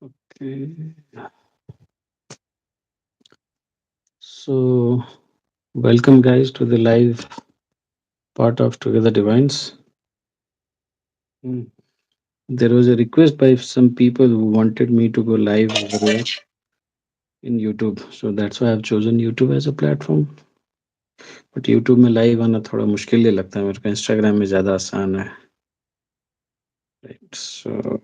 Okay. So, welcome guys to the live part of Together Divines. Mm. There was a request by some people who wanted me to go live over there in YouTube. So that's why I've chosen YouTube as a platform. But YouTube में live आना थोड़ा मुश्किल ही लगता है मेरे को. Instagram में ज़्यादा आसान है. Right. So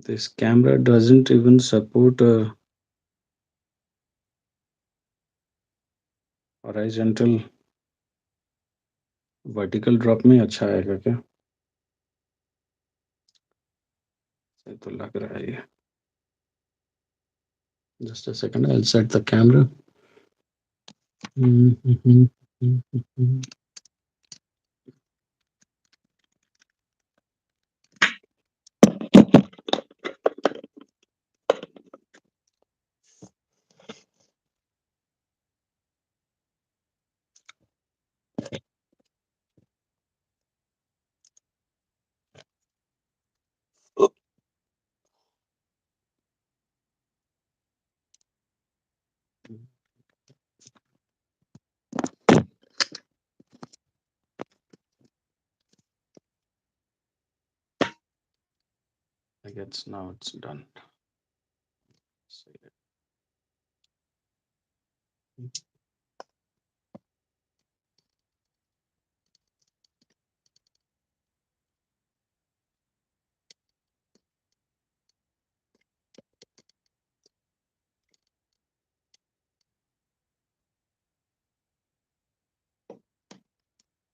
this camera doesn't even support a horizontal vertical drop में अच्छा आएगा क्या? ये तो लग रहा है ये. Just a second, I'll set the camera. I guess now it's done.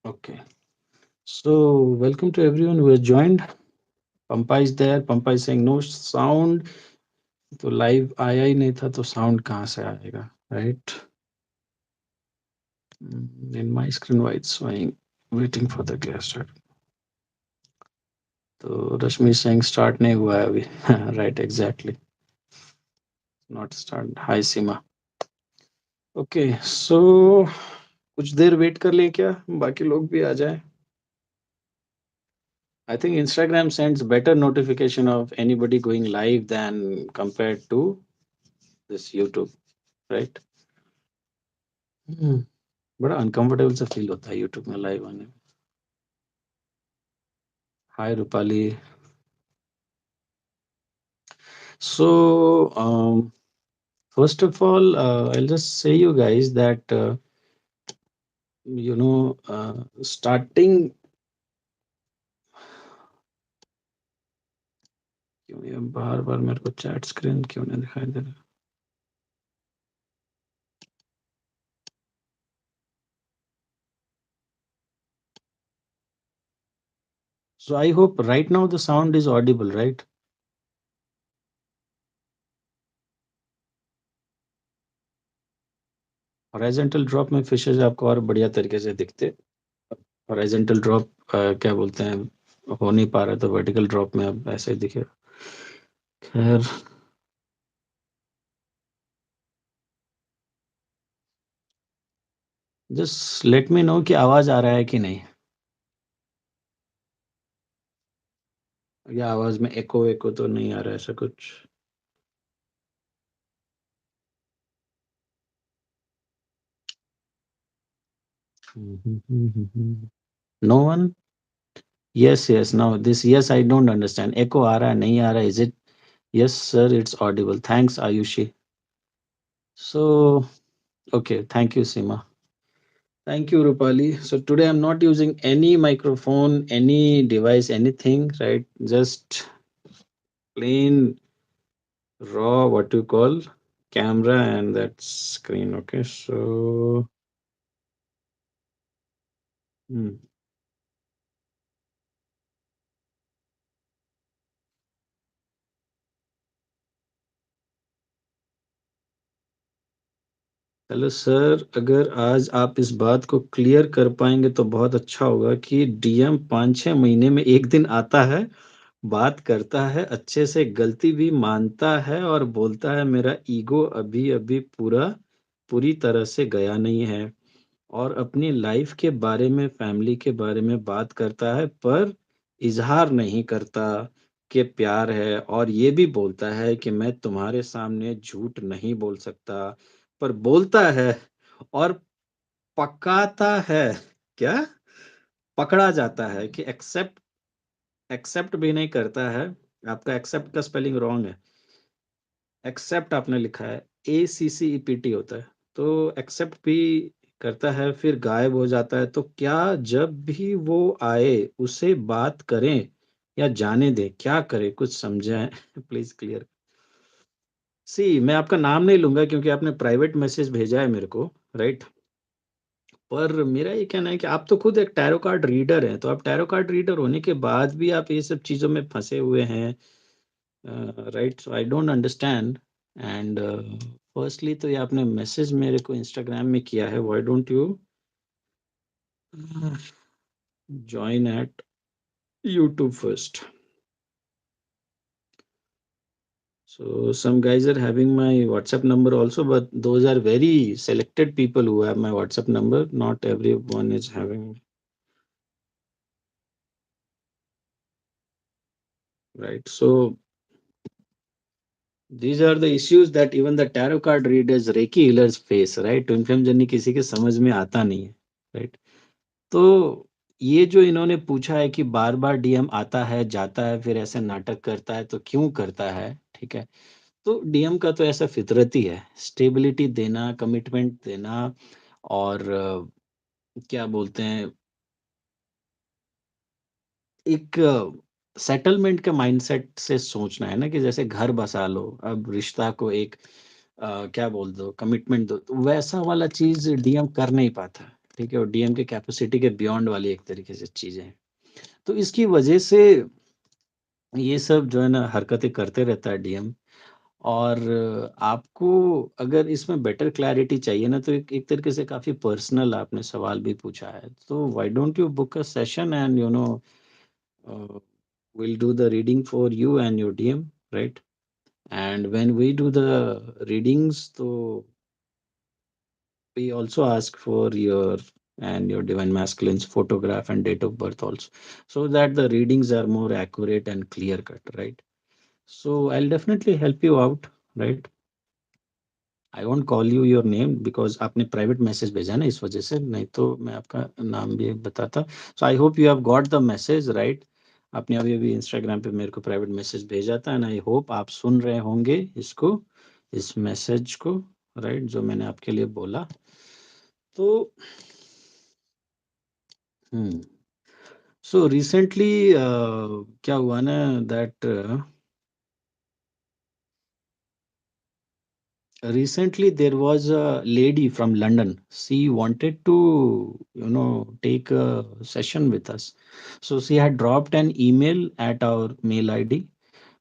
Okay. So welcome to everyone who has joined. Pampa is there. Pampa is saying no sound. तो लाइव आया ही नहीं था तो साउंड कहाँ से आएगा, right? In my screen white showing waiting for the guest. तो रश्मि सिंह स्टार्ट नहीं हुआ है अभी. Right, exactly, not start. Hi Seema. Okay, so कुछ देर वेट कर लें क्या, बाकी लोग भी आ जाए. I think Instagram sends better notification of anybody going live than compared to this YouTube, right? बड़ा अनकंफर्टेबल सा फील होता है यूट्यूब में लाइव आने में. हाय Rupali. So, first of all, I'll just say you guys that starting. क्यों ये बार बार मेरे को चैट स्क्रीन क्यों नहीं दिखाई दे रहा? So I hope right now the sound is audible, right? Horizontal drop में फिशेस आपको और बढ़िया तरीके से दिखते. हॉरिजॉन्टल ड्रॉप क्या बोलते हैं, हो नहीं पा रहा तो वर्टिकल ड्रॉप में अब ऐसे ही दिखे. खैर, जस्ट लेट मी नो कि आवाज आ रहा है कि नहीं, या आवाज में एको एको तो नहीं आ रहा है ऐसा कुछ. No one. Yes yes, now this, yes I don't understand, echo आ रहा है नहीं आ रहा है, is it? Yes sir, it's audible. Thanks Ayushi. So okay, thank you Seema. Thank you Rupali. So today I'm not using any microphone, any device, anything, right? Just plain raw, what you call, camera and that screen. Okay, so hmm. Hello sir, अगर आज आप इस बात को clear कर पाएंगे तो बहुत अच्छा होगा कि डीएम 5-6 महीने में एक दिन आता है, बात करता है अच्छे से, गलती भी मानता है और बोलता है मेरा ईगो अभी अभी पूरी तरह से गया नहीं है. और अपनी लाइफ के बारे में, फैमिली के बारे में बात करता है, पर इजहार नहीं करता कि प्यार है, और ये भी बोलता है कि मैं तुम्हारे सामने झूठ नहीं बोल सकता, पर बोलता है और पकाता है। क्या? पकड़ा जाता है कि एक्सेप्ट, एक्सेप्ट भी नहीं करता है। आपका एक्सेप्ट का स्पेलिंग रॉन्ग है। एक्सेप्ट आपने लिखा है, ACCEPT होता है। तो एक्सेप्ट भी करता है, फिर गायब हो जाता है। तो क्या जब भी वो आए उसे बात करें या जाने दें? क्या करें, कुछ समझाएं प्लीज क्लियर। सी, मैं आपका नाम नहीं लूंगा क्योंकि आपने प्राइवेट मैसेज भेजा है मेरे को, राइट। पर मेरा ये कहना है कि आप तो खुद एक टैरो कार्ड रीडर हैं, तो आप टैरो कार्ड रीडर होने के बाद भी आप ये सब चीजों में फंसे हुए हैं, right. So I don't understand. And firstly तो ये आपने मैसेज मेरे को इंस्टाग्राम में किया है, why don't you join at YouTube first? So some guys are having my WhatsApp number also, but those are very selected people who have my WhatsApp number. Not everyone is having, right? So these are the issues that even the tarot card readers, Reiki healers face, right? Twin flame journey किसी के समझ में आता नहीं है, right? तो ये जो इन्होंने पूछा है कि बार बार डीएम आता है जाता है फिर ऐसे नाटक करता है, तो क्यों करता है, ठीक है। तो डीएम का तो ऐसा फितरत ही है, स्टेबिलिटी देना, कमिटमेंट देना, और क्या बोलते हैं, एक सेटलमेंट के माइंडसेट से सोचना है ना, कि जैसे घर बसा लो, अब रिश्ता को एक क्या बोल दो, कमिटमेंट दो, तो वैसा वाला चीज डीएम कर नहीं पाता, ठीक है। और डीएम के कैपेसिटी के बियॉन्ड वाली एक तरीके से चीजें हैं। तो इसकी वजह से ये सब जो है ना हरकतें करते रहता है डीएम। और आपको अगर इसमें बेटर क्लैरिटी चाहिए ना, तो एक तरीके से काफी पर्सनल आपने सवाल भी पूछा है, तो why don't you book a session and we'll do the reading for you and your DM, right? And when we do the readings, so we also ask for your and your divine masculine's photograph and date of birth also, so that the readings are more accurate and clear cut, right? So I'll definitely help you out, right? I won't call you your name because आपने private message भेजा ना, इस वजह से, नहीं तो मैं आपका नाम भी बताता। So I hope you have got the message, right. आपने अभी अभी इंस्टाग्राम पे मेरे को प्राइवेट मैसेज भेजा था, एंड आई होप आप सुन रहे होंगे इसको, इस मैसेज को, राइट, जो मैंने आपके लिए बोला। तो हम्म, सो रिसेंटली क्या हुआ ना, that recently there was a lady from London. She wanted to take a session with us, so she had dropped an email at our mail ID,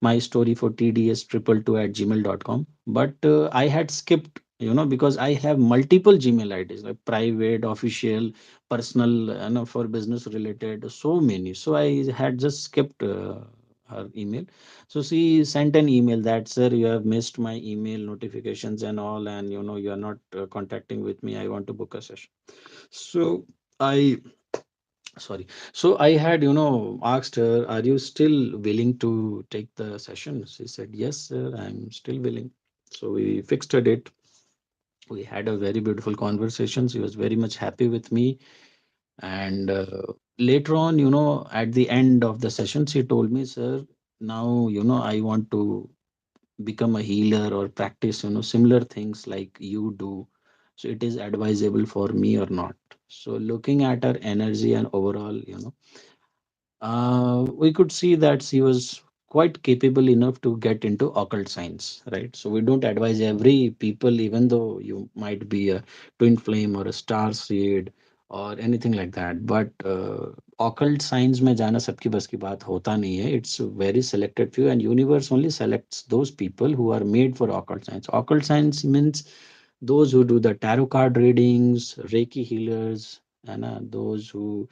my story for tds 222 at gmail.com. But I had skipped, because I have multiple Gmail IDs, like private, official, personal, for business related, so many. So I had just skipped her email. So she sent an email that, sir, you have missed my email notifications and all, and you are not contacting with me. I want to book a session. So I, sorry. So I had, asked her, are you still willing to take the session? She said, yes, sir, I'm still willing. So we fixed a date. We had a very beautiful conversation. She was very much happy with me. And later on, at the end of the session, she told me, sir, now, I want to become a healer or practice similar things like you do, so it is advisable for me or not. So looking at her energy and overall, we could see that she was quite capable enough to get into occult science, right? So we don't advise every people, even though you might be a twin flame or a star seed or anything like that. But occult science में जाना सबकी बस की बात होता नहीं है. It's very selected few, and universe only selects those people who are made for occult science. Occult science means those who do the tarot card readings, Reiki healers, and those who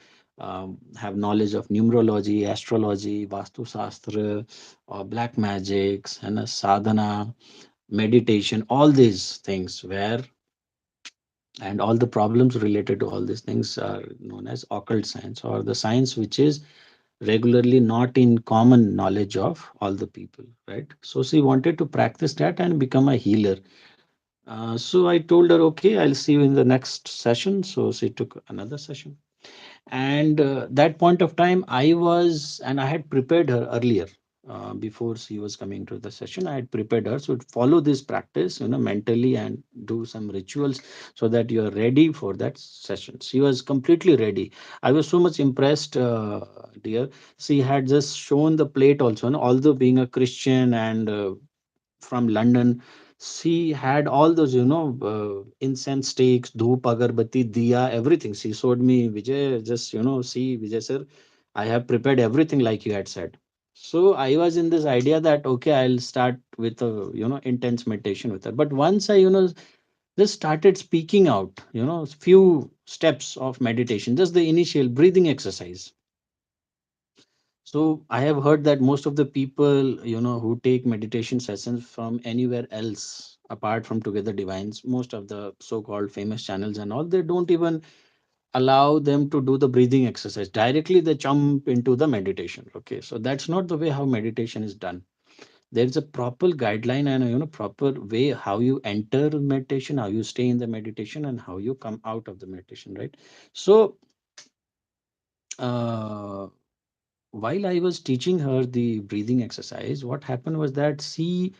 have knowledge of numerology, astrology, Vastu Shastra, or black magics, and sadhana, meditation, all these things where and all the problems related to all these things are known as occult science, or the science which is regularly not in common knowledge of all the people, right? So she wanted to practice that and become a healer. So I told her, okay, I'll see you in the next session. So she took another session. And that point of time, I had prepared her earlier. Before she was coming to the session, I had prepared her. So follow this practice, mentally, and do some rituals so that you are ready for that session. She was completely ready. I was so much impressed, dear. She had just shown the plate also, although being a Christian and from London. She had all those, incense sticks, dhoop, agarbatti, diya, everything. She showed me, Vijay, just, see, Vijay sir, I have prepared everything like you had said. So I was in this idea that, okay, I'll start with a, intense meditation with her. But once I, just started speaking out, few steps of meditation, just the initial breathing exercise. So I have heard that most of the people, who take meditation sessions from anywhere else apart from Together Divines, most of the so-called famous channels and all, they don't even allow them to do the breathing exercise. Directly they jump into the meditation. Okay. So that's not the way how meditation is done. There's a proper guideline and a proper way how you enter meditation, how you stay in the meditation, and how you come out of the meditation, right? So uh, while I was teaching her the breathing exercise, what happened was that she,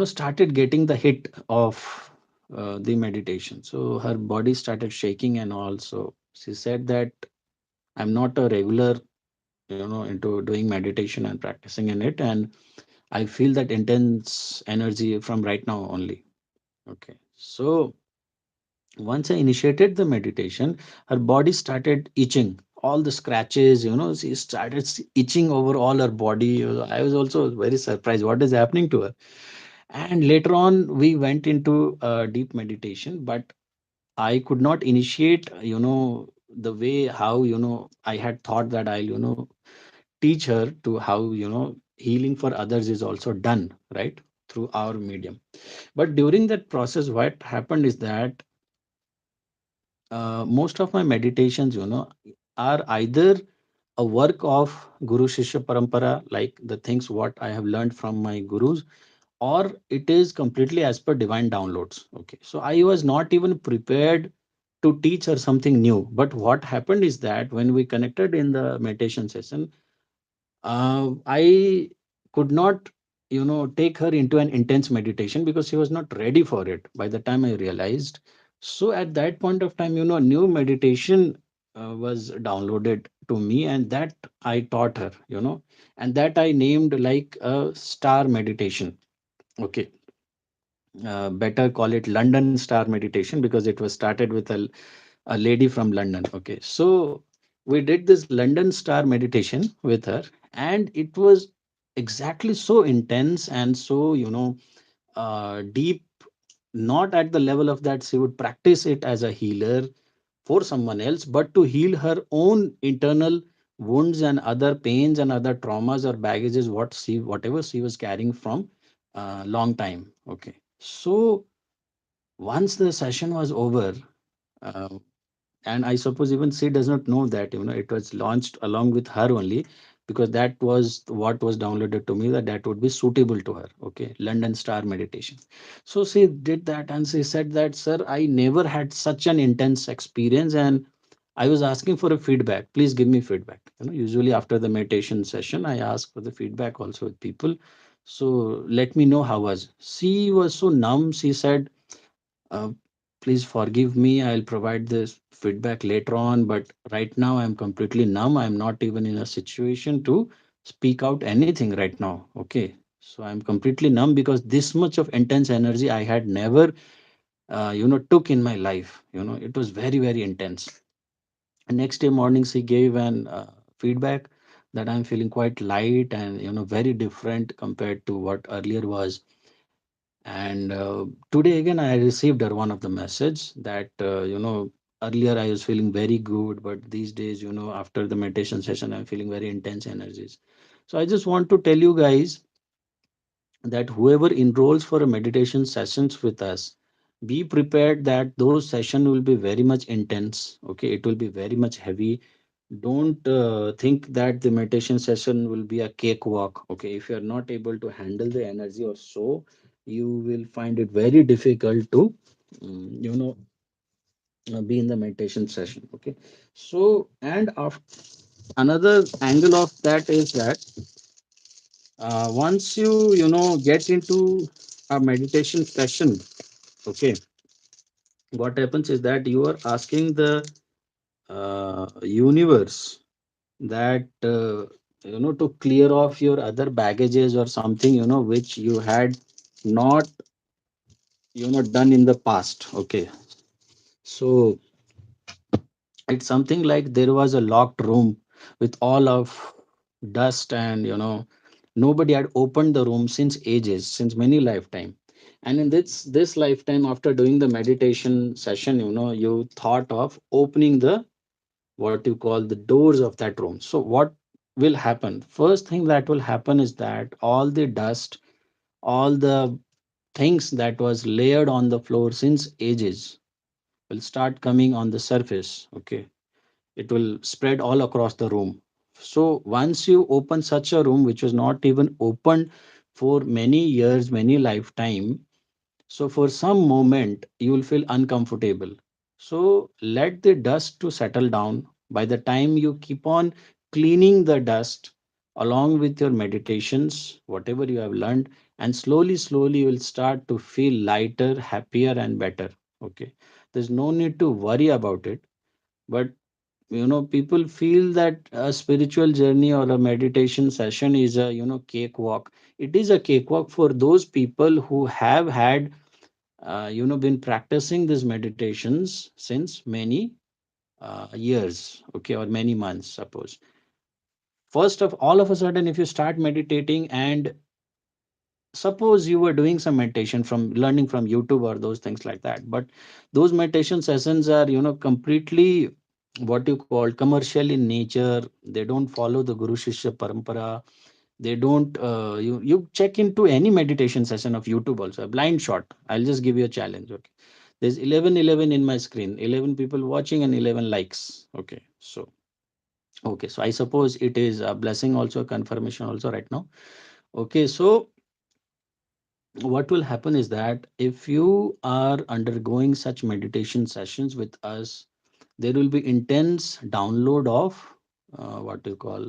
started getting the hit of the meditation. So her body started shaking and all. So she said that I'm not a regular, into doing meditation and practicing in it, and I feel that intense energy from right now only. Okay. So once I initiated the meditation, her body started itching. All the scratches, she started itching over all her body. I was also very surprised what is happening to her. And later on, we went into deep meditation, but I could not initiate, the way how, I had thought that I'll, teach her to how, healing for others is also done, right? Through our medium. But during that process, what happened is that most of my meditations, are either a work of Guru Shishya Parampara, like the things what I have learned from my gurus, or it is completely as per divine downloads. Okay. So I was not even prepared to teach her something new. But what happened is that when we connected in the meditation session, I could not, take her into an intense meditation because she was not ready for it by the time I realized. So at that point of time, new meditation was downloaded to me, and that I taught her, and that I named like a star meditation. Okay. Better call it London star meditation because it was started with a lady from London. Okay. So we did this London star meditation with her, and it was exactly so intense and so, deep, not at the level of that she would practice it as a healer for someone else, but to heal her own internal wounds and other pains and other traumas or baggages, whatever she was carrying from long time. Okay. So once the session was over, uh, and I suppose even she does not know that it was launched along with her only, because that was what was downloaded to me, that would be suitable to her. Okay, London star meditation. So she did that and she said that, sir, I never had such an intense experience, and I was asking for a feedback. Please give me feedback. Usually after the meditation session, I ask for the feedback also with people. So let me know how was. She was so numb. She said, uh, please forgive me. I'll provide this feedback later on, but right now I'm completely numb. I'm not even in a situation to speak out anything right now. Okay. So I'm completely numb because this much of intense energy I had never, took in my life. It was very, very intense. And next day morning, she gave an feedback that I'm feeling quite light and, very different compared to what earlier was. And today again, I received her one of the message that, earlier I was feeling very good, but these days, after the meditation session, I'm feeling very intense energies. So I just want to tell you guys that whoever enrolls for a meditation sessions with us, Be prepared that those session will be very much intense. Okay, it will be very much heavy. Don't think that the meditation session will be a cakewalk. Okay, if you are not able to handle the energy or so, you will find it very difficult to you know be in the meditation session. Okay, so and of another angle of that is that once you get into a meditation session, okay, what happens is that you are asking the universe that to clear off your other baggages or something which you had not done in the past. Okay, so it's something like there was a locked room with all of dust, and nobody had opened the room since ages, since many lifetime. And in this lifetime, after doing the meditation session, you thought of opening the what you call the doors of that room. So what will happen? First thing that will happen is that all the dust, all the things that was layered on the floor since ages will start coming on the surface. Okay, it will spread all across the room. So once you open such a room which was not even opened for many years, many lifetime, so for some moment you will feel uncomfortable. So let the dust to settle down. By the time you keep on cleaning the dust along with your meditations, whatever you have learned, and slowly you will start to feel lighter, happier, and better. Okay, there's no need to worry about it. But people feel that a spiritual journey or a meditation session is a cakewalk. It is a cakewalk for those people who have had been practicing these meditations since many years, okay, or many months. Suppose first of all of a sudden, if you start meditating, and suppose you were doing some meditation from learning from YouTube or those things like that, but those meditation sessions are completely what you call commercial in nature. They don't follow the guru shishya parampara. They don't you check into any meditation session of YouTube also, a blind shot. I'll just give you a challenge. Okay, there's 11 in my screen, 11 people watching and 11 likes. Okay, so I suppose it is a blessing also, a confirmation also right now. Okay, so what will happen is that if you are undergoing such meditation sessions with us, there will be intense download of what you call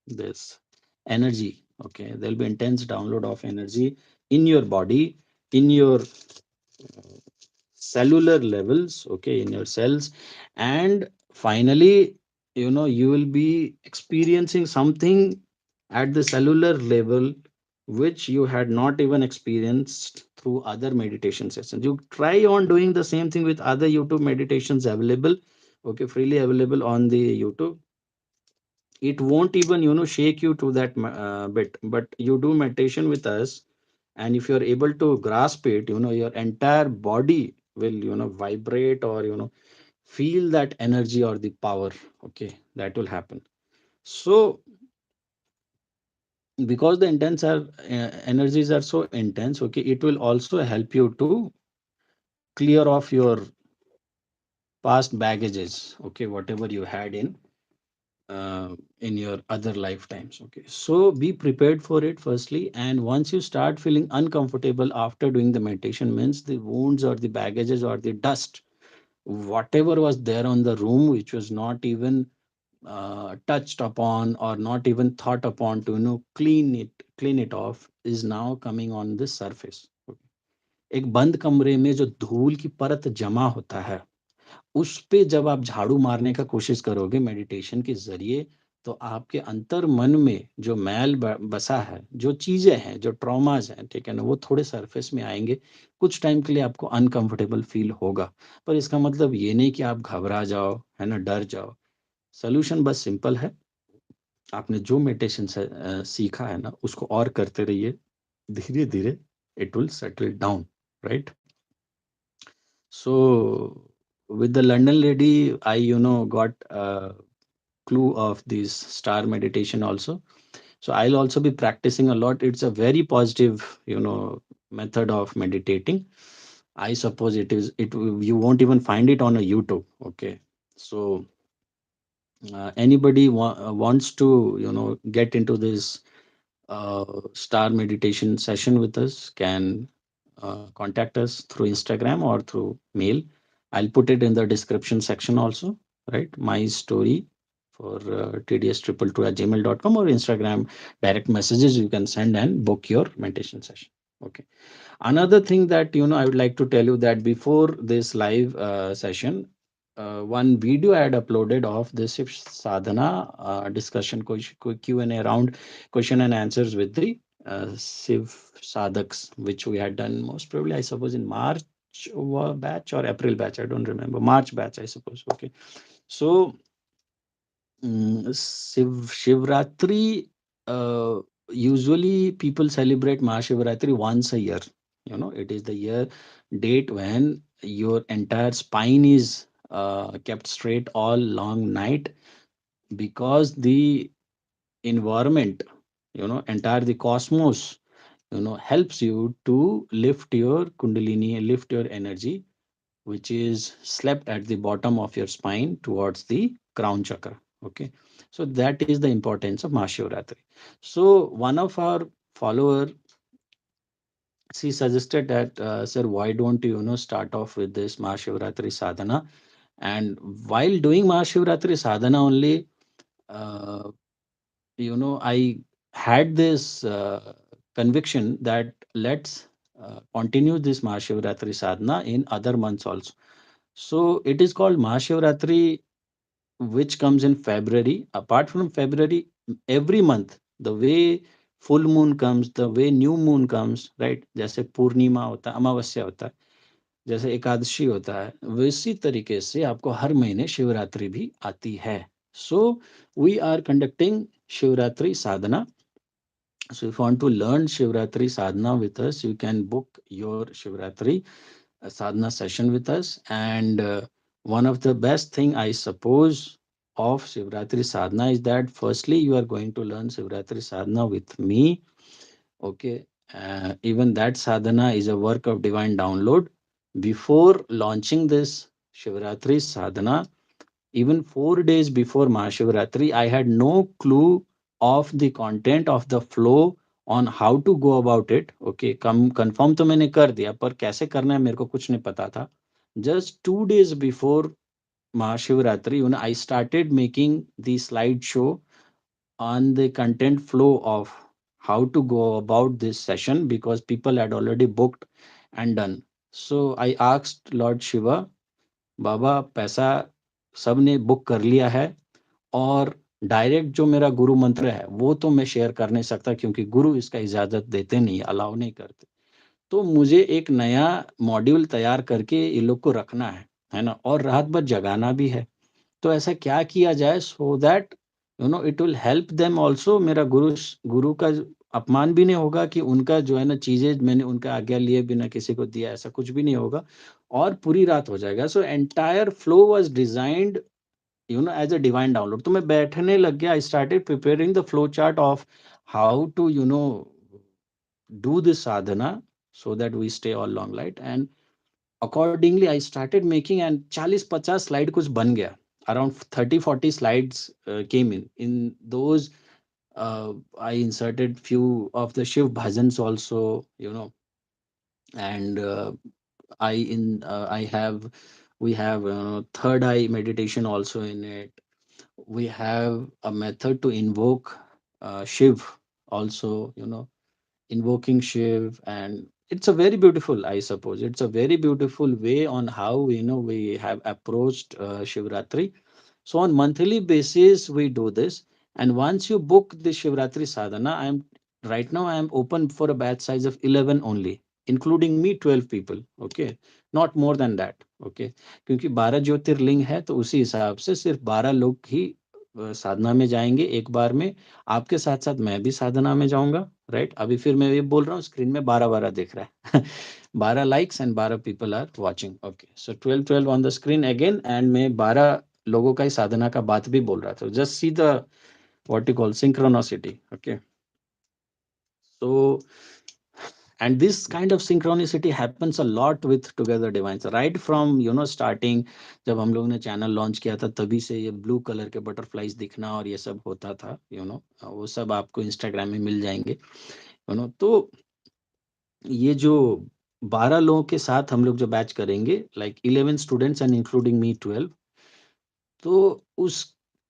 this energy. Okay, there will be intense download of energy in your body, in your cellular levels, okay, in your cells. And finally, you will be experiencing something at the cellular level which you had not even experienced through other meditation sessions. You try on doing the same thing with other YouTube meditations available, okay, freely available on the YouTube. It won't even shake you to that bit. But you do meditation with us, and if you're able to grasp it, your entire body will vibrate, or feel that energy or the power. Okay, that will happen. So because the intense are energies are so intense, okay, it will also help you to clear off your past baggages, okay, whatever you had in your other lifetimes. Okay, so be prepared for it firstly. And once you start feeling uncomfortable after doing the meditation, means the wounds or the baggages or the dust, whatever was there on the room which was not even touched upon or not even thought upon to clean it off, is now coming on the surface. एक बंद कमरे में जो धूल की परत जमा होता है, उस पे जब आप झाड़ू मारने का कोशिश करोगे मेडिटेशन के ज़रिए, तो आपके अंतर मन में जो मैल ब बसा है, जो चीज़ें हैं, जो ट्रॉमाज़ हैं, ठीक है ना? वो थोड़े सरफेस में आएँगे। कुछ टाइम के लिए आपको अनकम्फ़र्टेबल फ़ील होगा, पर इसका मतलब ये नहीं कि आप घबरा जाओ, है ना? डर जाओ। सॉल्यूशन बस सिंपल है। आपने जो मेडिटेशन से सीखा है ना, उसको और करते रहिए। धीरे-धीरे it will settle down, right? So with the London lady, I got a clue of this star meditation also. So I'll also be practicing a lot. It's a very positive method of meditating. I suppose you won't even find it on a YouTube. Okay. So anybody wants to, get into this star meditation session with us can contact us through Instagram or through mail. I'll put it in the description section also, right? My story for tds222@gmail.com, or Instagram direct messages you can send and book your meditation session. Okay. Another thing that I would like to tell you, that before this live session, one video I had uploaded of this Shiv sadhana discussion, Q&A round, question and answers with the Shiv Sadhaks, which we had done most probably, I suppose, in March batch or April batch. I don't remember. March batch, I suppose. Okay. So Shivratri, usually people celebrate Mahashivratri once a year. It is the year date when your entire spine is kept straight all long night, because the environment, entire the cosmos, helps you to lift your kundalini, lift your energy, which is slept at the bottom of your spine towards the crown chakra. Okay. So that is the importance of Mahashivratri. So one of our follower, she suggested that, sir, why don't you, start off with this Mahashivratri sadhana? And while doing Mahashivratri sadhana only, uh, I had this conviction that let's continue this Mahashivratri sadhana in other months also. So it is called Mahashivratri, which comes in February. Apart from February, every month, the way full moon comes, the way new moon comes, right? जैसे पूर्णिमा होता है, अमावस्या होता है, जैसे एकादशी होता है, वैसी तरीके से आपको हर महीने शिवरात्रि भी आती है. So we are conducting Shivratri sadhana. So if you want to learn Shivratri sadhana with us, you can book your Shivratri sadhana session with us. And one of the best thing, I suppose, of Shivratri sadhana is that firstly you are going to learn Shivratri sadhana with me. Okay. Even that sadhana is a work of divine download. Before launching this Shivratri sadhana, even 4 days before Mahashivratri, I had no clue of the content of the flow, on how to go about it. Okay, come confirm तो मैंने कर दिया, पर कैसे करना है मेरे को कुछ नहीं पता था. Just 2 days before Mahashivratri, I started making the slideshow on the content flow of how to go about this session, because people had already booked and done. So I asked Lord Shiva, बाबा पैसा सबने book कर लिया है, और direct जो मेरा गुरु मंत्र है वो तो मैं शेयर कर नहीं सकता, क्योंकि गुरु इसका इजाजत देते नहीं, अलाउ नहीं करते. तो मुझे एक नया मॉड्यूल तैयार करके ये लोग को रखना है ना, और रात भर जगाना भी है. तो ऐसा क्या किया जाए, so that it will help them also. मेरा गुरु का अपमान भी नहीं होगा, कि उनका जो है ना चीजें मैंने उनका आज्ञा लिए बिना किसी को दिया, ऐसा कुछ भी नहीं होगा, और पूरी रात हो जाएगा. So entire flow was designed as a divine download. तो मैं बैठने लग गया. I started preparing the flow chart of how to do this sadhana, so that we stay all long light. And accordingly I started making, and 40-50 slide kuch ban gaya. Around 30-40 slides came in those. I inserted few of the Shiv bhajans also, and I have we have third eye meditation also in it. We have a method to invoke Shiv also, invoking Shiv. And it's a very beautiful, I suppose, it's a very beautiful way on how we have approached Shivratri. So on monthly basis we do this. And once you book the Shivratri sadhana, right now I am open for a batch size of 11 only, including me 12 people. Okay, not more than that. Okay, क्योंकि 12 ज्योतिर्लिंग है, तो उसी हिसाब से सिर्फ 12 लोग ही साधना में जाएंगे एक बार में. आपके साथ साथ मैं भी साधना में जाऊंगा. राइट, अभी फिर मैं ये बोल रहा हूँ, स्क्रीन में 12-12 दिख रहा है. 12 likes and 12 people are watching. Okay, so 12-12 on the screen again. And मैं 12 लोगों का ही साधना का बात भी बोल रहा था. Just see the what you call synchronicity. Okay, so And this kind of synchronicity happens a lot with together divines, right from starting. जब हम लोग ने चैनल लॉन्च किया था तभी से ये ब्लू कलर के बटरफ्लाइज दिखना और ये सब होता था, वो सब आपको इंस्टाग्राम में मिल जाएंगे। तो ये जो 12 लोगों के साथ हम लोग जो बैच करेंगे, like 11 students and including me 12। तो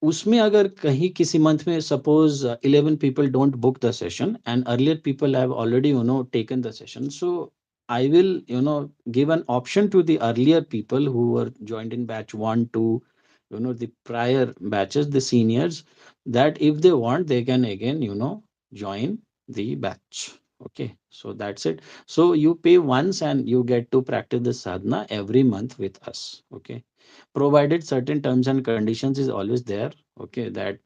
उसमें अगर कहीं किसी मंथ में suppose 11 people don't book the session and earlier people have already taken the session, so I will give an option to the earlier people who were joined in batch 1 2, the prior batches, the seniors, that if they want they can again join the batch. Okay, so that's it. So you pay once and you get to practice the sadhana every month with us. Okay, provided certain terms and conditions is always there. Okay, that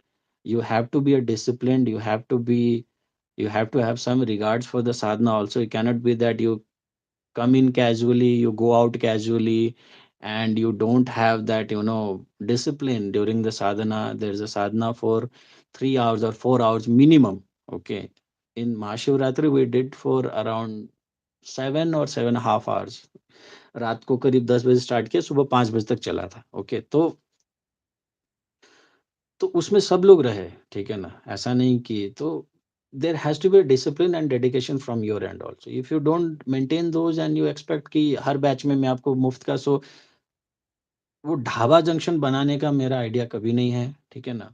you have to be a disciplined, you have to have some regards for the sadhana also. It cannot be that you come in casually, you go out casually, and you don't have that discipline during the sadhana. There's a sadhana for 3 hours or 4 hours minimum. Okay, in Mahashivratri we did for around 7 or 7.5 hours. रात को करीब 10 बजे start किया, सुबह 5 बजे तक चला था। ओके, तो उसमें सब लोग रहे, ठीक है ना, ऐसा नहीं कि तो there has to be discipline and dedication from your end also. If you don't maintain those and you expect कि हर बैच में मैं आपको मुफ्त का, सो वो ढाबा जंक्शन बनाने का मेरा आइडिया कभी नहीं है, ठीक है ना।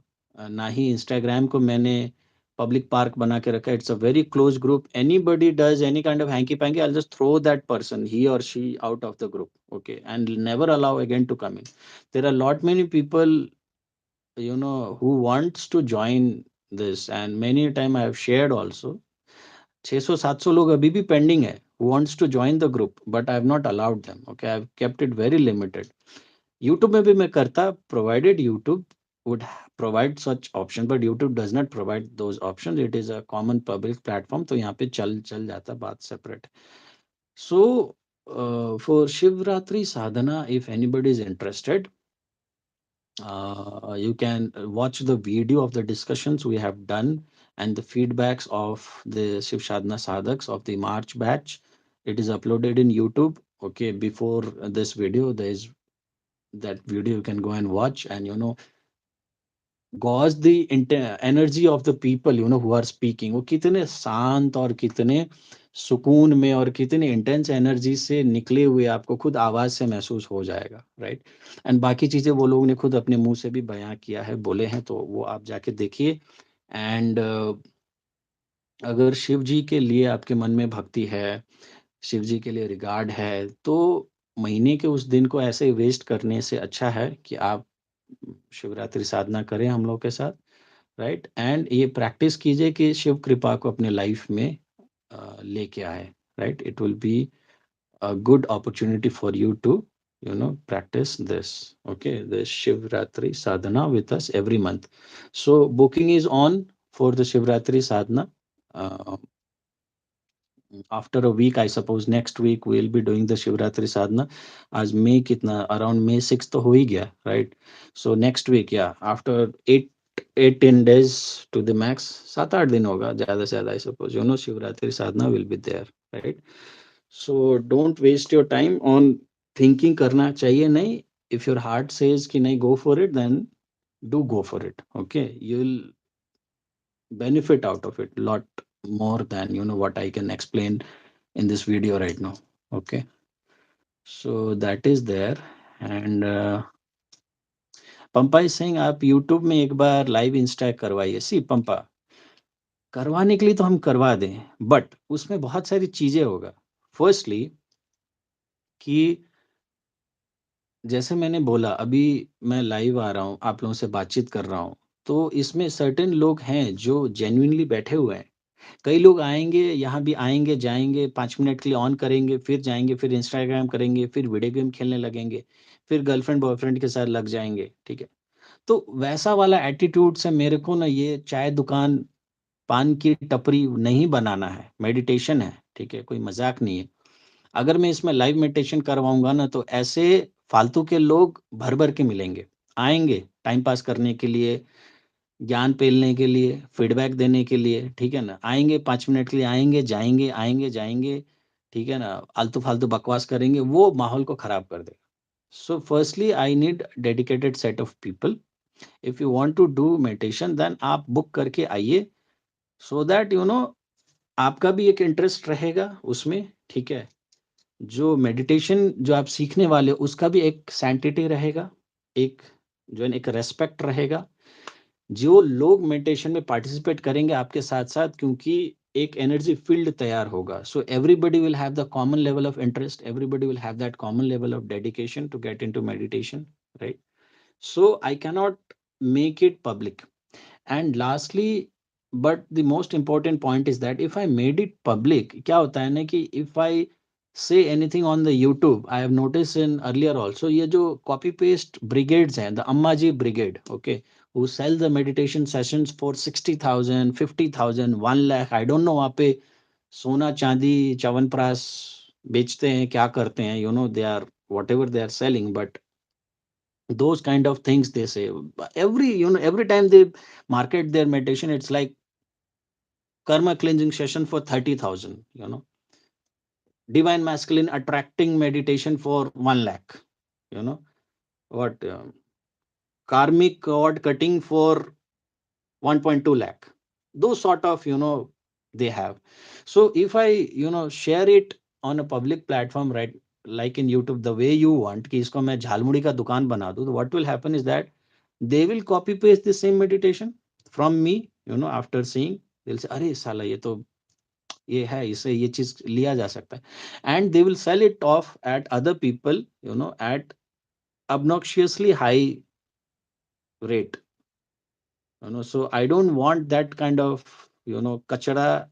ना ही इंस्टाग्राम को मैंने पब्लिक पार्क बना के रखा है। It's a very close group, anybody does any kind of hanky panky, I just throw that person, he और she, out of the group. Okay, and never allow again to come in. There are lot many people who wants to join this, and many time I have shared also, 600-700 लोग अभी भी pending है who wants to join the group, but I have not allowed them. Okay, I have kept it very limited. YouTube में भी मैं करता, provided YouTube would provide such option, but YouTube does not provide those options. It is a common public platform, तो यहाँ पे चल चल जाता, बात separate. So for Shivratri sadhana, if anybody is interested, you can watch the video of the discussions we have done and the feedbacks of the Shiv Sadhana Sadhaks of the March batch. It is uploaded in YouTube. Okay, before this video, there is that video you can go and watch, and gauge the energy of the people who are speaking, वो कितने शांत और कितने सुकून में और कितने intense energy से निकले हुए, आपको खुद आवाज से महसूस हो जाएगा, राइट। एंड बाकी चीजें वो लोग ने खुद अपने मुंह से भी बयां किया है, बोले हैं, तो वो आप जाके देखिए। एंड अगर शिव जी के लिए आपके मन में भक्ति है, शिव जी के लिए रिगार्ड है, तो महीने के उस दिन को ऐसे वेस्ट करने से अच्छा है कि आप शिवरात्रि साधना करें हम लोग के साथ, राइट। एंड ये प्रैक्टिस कीजिए कि शिव कृपा को अपने लाइफ में लेके आए, right. It will be a good opportunity for you to practice this. Okay, the Shivratri sadhana with us every month. So booking is on for the Shivratri sadhana. uh, After a week, I suppose next week we'll be doing the Shivratri sadhana. As May kitna, around May 6th to ho hi gaya, right? So next week, yeah, after 8 10 days to the max, 7 8 दिन होगा ज्यादा से ज्यादा, I suppose Shivratri sadhana will be there, right? So don't waste your time on thinking करना चाहिए नहीं. If your heart says कि नहीं, go for it, then do go for it. Okay, you'll benefit out of it a lot more than what I can explain in this video right now. Okay, so that is there. And Pampa is saying आप YouTube में एक बार live Insta करवाइए। सी पंपा, करवाने के लिए तो हम करवा दें, बट उसमें बहुत सारी चीजें होगा। फर्स्टली कि जैसे मैंने बोला, अभी मैं लाइव आ रहा हूँ, आप लोगों से बातचीत कर रहा हूँ, तो इसमें सर्टेन लोग हैं जो जेन्युइनली बैठे हुए हैं। कई लोग आएंगे, यहाँ भी आएंगे, जाएंगे, 5 मिनट के लिए ऑन करेंगे, फिर जाएंगे, फिर इंस्टाग्राम करेंगे, फिर वीडियो गेम खेलने लगेंगे, फिर गर्लफ्रेंड बॉयफ्रेंड के साथ लग जाएंगे, ठीक है। तो वैसा वाला एटीट्यूड से मेरे को ना ये चाय दुकान, पान की टपरी नहीं बनाना है। मेडिटेशन है, ठीक है, कोई मजाक नहीं है। अगर मैं इसमें लाइव मेडिटेशन करवाऊंगा ना, तो ऐसे फालतू के लोग भर भर के मिलेंगे, आएंगे टाइम पास करने के लिए, ज्ञान पेलने के लिए, फीडबैक देने के लिए, ठीक है ना? आएँगे 5 मिनट के लिए, आएँगे, जाएँगे, ठीक है ना? आलतू-फालतू बकवास करेंगे, वो माहौल को खराब कर देगा। So firstly I need dedicated set of people. If you want to do meditation then आप बुक करके आइए, सो दैट आपका भी एक इंटरेस्ट रहेगा उसमें, ठीक है? जो मेडिटेशन जो आप सीखने वाले हो उसका भी एक सैंक्टिटी रहेगा, एक जो है ना एक रिस्पेक्ट रहेगा। जो लोग मेडिटेशन में पार्टिसिपेट करेंगे आपके साथ-साथ, क्योंकि एक एनर्जी फील्ड तैयार होगा। So everybody will have the common level of interest, everybody will have that common level of dedication to get into meditation, right? So I cannot make it public. And lastly, but the most important point is that if I made it public, क्या होता है ना कि if I say anything on the YouTube, I have noticed in earlier also, ये जो copy paste brigades हैं, the Ammaji brigade, okay, who sell the meditation sessions for 60,000, 50,000, 1 lakh, I don't know वहाँ पे सोना चांदी च्यवनप्राश बेचते हैं, क्या करते हैं, they are whatever they are selling, but those kind of things they say every time they market their meditation, it's like karma cleansing session for 30,000, divine masculine attracting meditation for 1 lakh, you know what, karmic cord cutting for 1.2 lakh, those sort of they have. So if I share it on a public platform, right, like in YouTube, the way you want कि इसको मैं झालमुड़ी का दुकान बना दूं, तो what will happen is that they will copy paste the same meditation from me, after seeing, they'll say अरे साला ये तो ये है, इसे ये चीज लिया जा सकता है, and they will sell it off at other people, at obnoxiously high rate. So I don't want that kind of kachara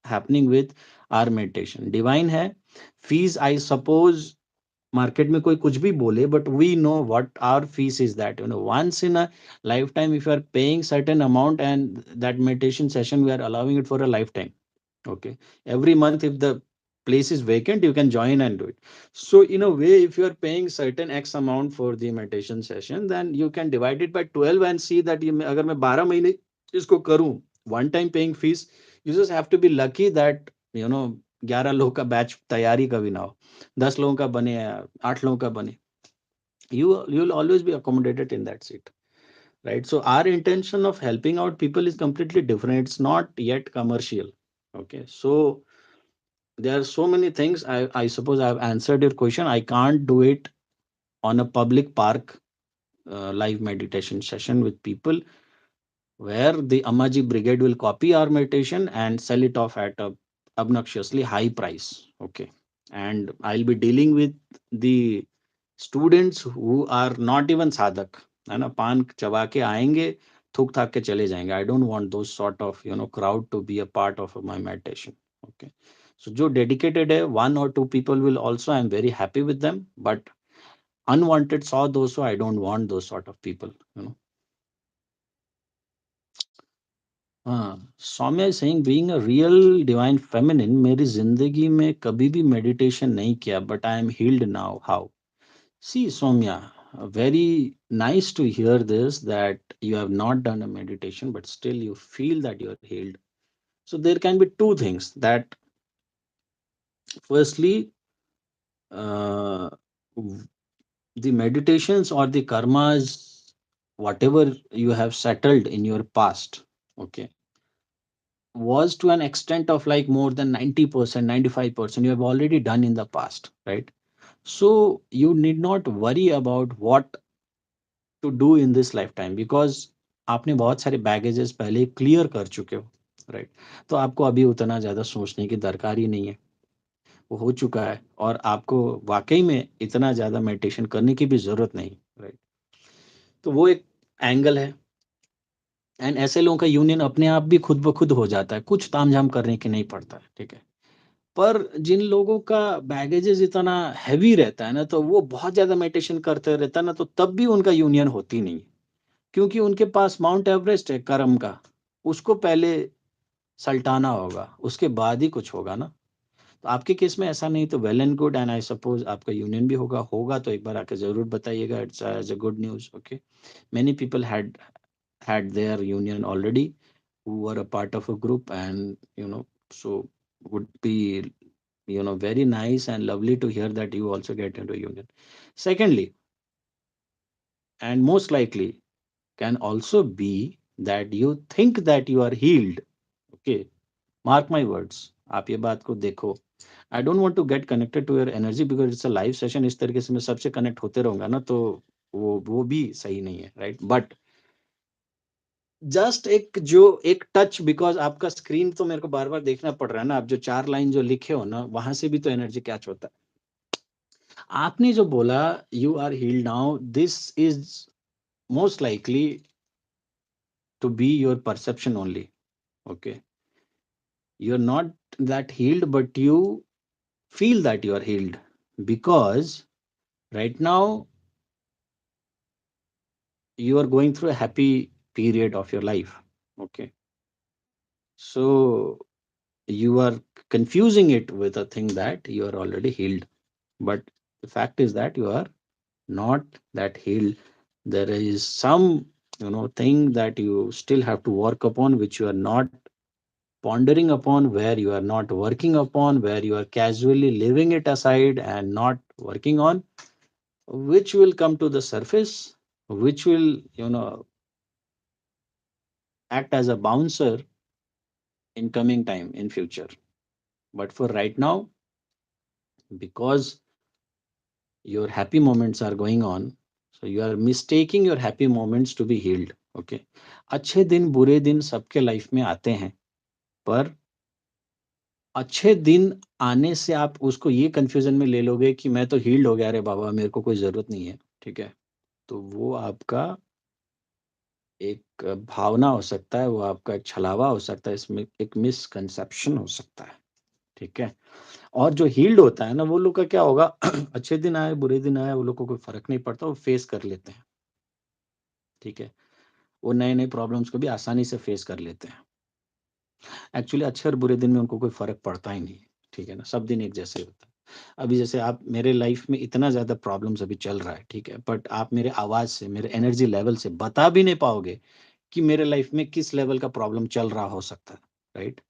happening with our meditation. Divine है, fees I suppose market में कोई कुछ भी बोले, but we know what our fees is, that once in a lifetime if you are paying certain amount, and that meditation session we are allowing it for a lifetime. Okay. Every month, if the place is vacant, you can join and do it. So, in a way, if you are paying certain X amount for the meditation session, then you can divide it by 12 and see that अगर मैं 12 महीने इसको करूं, one time paying fees, you just have to be lucky that 11 लोगों का batch तैयारी कभी ना हो, 10 लोगों का बने या 8 लोगों का बने, you will always be accommodated in that seat, right? So our intention of helping out people is completely different. It's not yet commercial. Okay. So there are so many things. I suppose I've answered your question. I can't do it on a public park live meditation session with people where the Amaji Brigade will copy our meditation and sell it off at a obnoxiously high price. Okay. And I'll be dealing with the students who are not even sadhak, है ना, पान चबा के आएंगे, थूक थाक के चले जाएंगे. I don't want those sort of crowd to be a part of my meditation. Okay. So जो dedicated है, 1 or 2 people will also, I'm very happy with them, but unwanted saw those, so I don't want those sort of people. हाँ, Saumya is saying being a real divine feminine, मेरी जिंदगी में कभी भी meditation नहीं किया, but I am healed now. How? See, Soumya, very nice to hear this, that you have not done a meditation, but still you feel that you are healed. So there can be two things. That firstly, uh, w- the meditations or the karmas, whatever you have settled in your past, okay, was to an extent of like more than 90%, 95% you have already done in the past, right? So you need not worry about what to do in this life time, because आपने बहुत सारे baggages पहले clear कर चुके हो, right? तो आपको अभी उतना ज्यादा सोचने की दरकार ही नहीं है, वो हो चुका है, और आपको वाकई में इतना ज्यादा मेडिटेशन करने की भी जरूरत नहीं, राइट? तो वो एक एंगल है। एंड ऐसे लोगों का यूनियन अपने आप भी खुद ब खुद हो जाता है, कुछ तामझाम करने की नहीं पड़ता है, ठीक है? पर जिन लोगों का बैगेजेस इतना हैवी रहता है ना, तो वो बहुत ज्यादा मेडिटेशन करते रहता है ना, तो तब भी उनका यूनियन होती नहीं, क्योंकि उनके पास माउंट एवरेस्ट है कर्म का, उसको पहले सल्टाना होगा, उसके बाद ही कुछ होगा ना। तो आपके केस में ऐसा नहीं, तो well and good, and I suppose आपका यूनियन भी होगा होगा तो एक बार आके जरूर बताइएगा, it's as a good news. Okay, many people had had their union already, who were a part of a group, and so would be very nice and lovely to hear that you also get into a union. Secondly, and most likely, can also be that you think that you are healed. Okay, mark my words, आप ये बात को देखो. I don't want to get connected to your energy because it's a live session. इस तरीके से मैं सबसे कनेक्ट होते रहूंगा ना, तो वो भी सही नहीं है, राइट? बट जस्ट एक टच, बिकॉज आपका स्क्रीन तो मेरे को बार बार देखना पड़ रहा है ना. आप जो 4 लाइन जो लिखे हो ना, वहां से भी तो एनर्जी कैच होता है. आपने जो बोला you are healed now, this is most likely to be your perception only. Okay, you're not that healed, but you feel that you are healed because right now you are going through a happy period of your life. Okay, so you are confusing it with a thing that you are already healed, but the fact is that you are not that healed. There is some thing that you still have to work upon, which you are not pondering upon, where you are not working upon, where you are casually leaving it aside and not working on, which will come to the surface, which will, act as a bouncer in coming time in future. But for right now, because your happy moments are going on, so you are mistaking your happy moments to be healed. Okay, अच्छे दिन बुरे दिन सबके life में आते हैं, पर अच्छे दिन आने से आप उसको ये कंफ्यूजन में ले लोगे कि मैं तो हील्ड हो गया, अरे बाबा मेरे को कोई जरूरत नहीं है. ठीक है, तो वो आपका एक भावना हो सकता है, वो आपका एक छलावा हो सकता है, इसमें एक मिसकंसेप्शन हो सकता है. ठीक है, और जो हील्ड होता है ना, वो लोग का क्या होगा अच्छे दिन आए बुरे दिन आए, वो लोग को कोई फर्क नहीं पड़ता, वो फेस कर लेते हैं. ठीक है, वो नए नए प्रॉब्लम्स को भी आसानी से फेस कर लेते हैं. एक्चुअली अच्छे और बुरे दिन में उनको कोई फर्क पड़ता ही नहीं. ठीक है ना, सब दिन एक जैसे ही होता है. अभी जैसे आप मेरे लाइफ में इतना ज्यादा प्रॉब्लम्स अभी चल रहा है, ठीक है, बट आप मेरे आवाज से, मेरे एनर्जी लेवल से बता भी नहीं पाओगे कि मेरे लाइफ में किस लेवल का प्रॉब्लम चल रहा हो सकता है, right?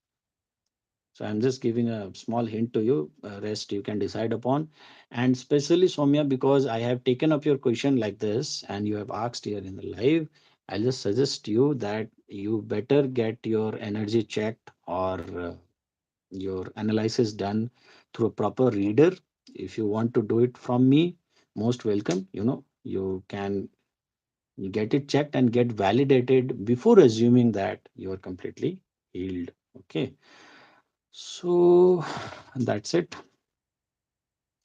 So I'm just giving a small hint to you. Rest you can decide upon. And especially Soumya, because I have taken up your question like this and you have asked here in the live, I'll just suggest you that you better get your energy checked or your analysis done through a proper reader. If you want to do it from me, most welcome. You can get it checked and get validated before assuming that you are completely healed. Okay, so that's it.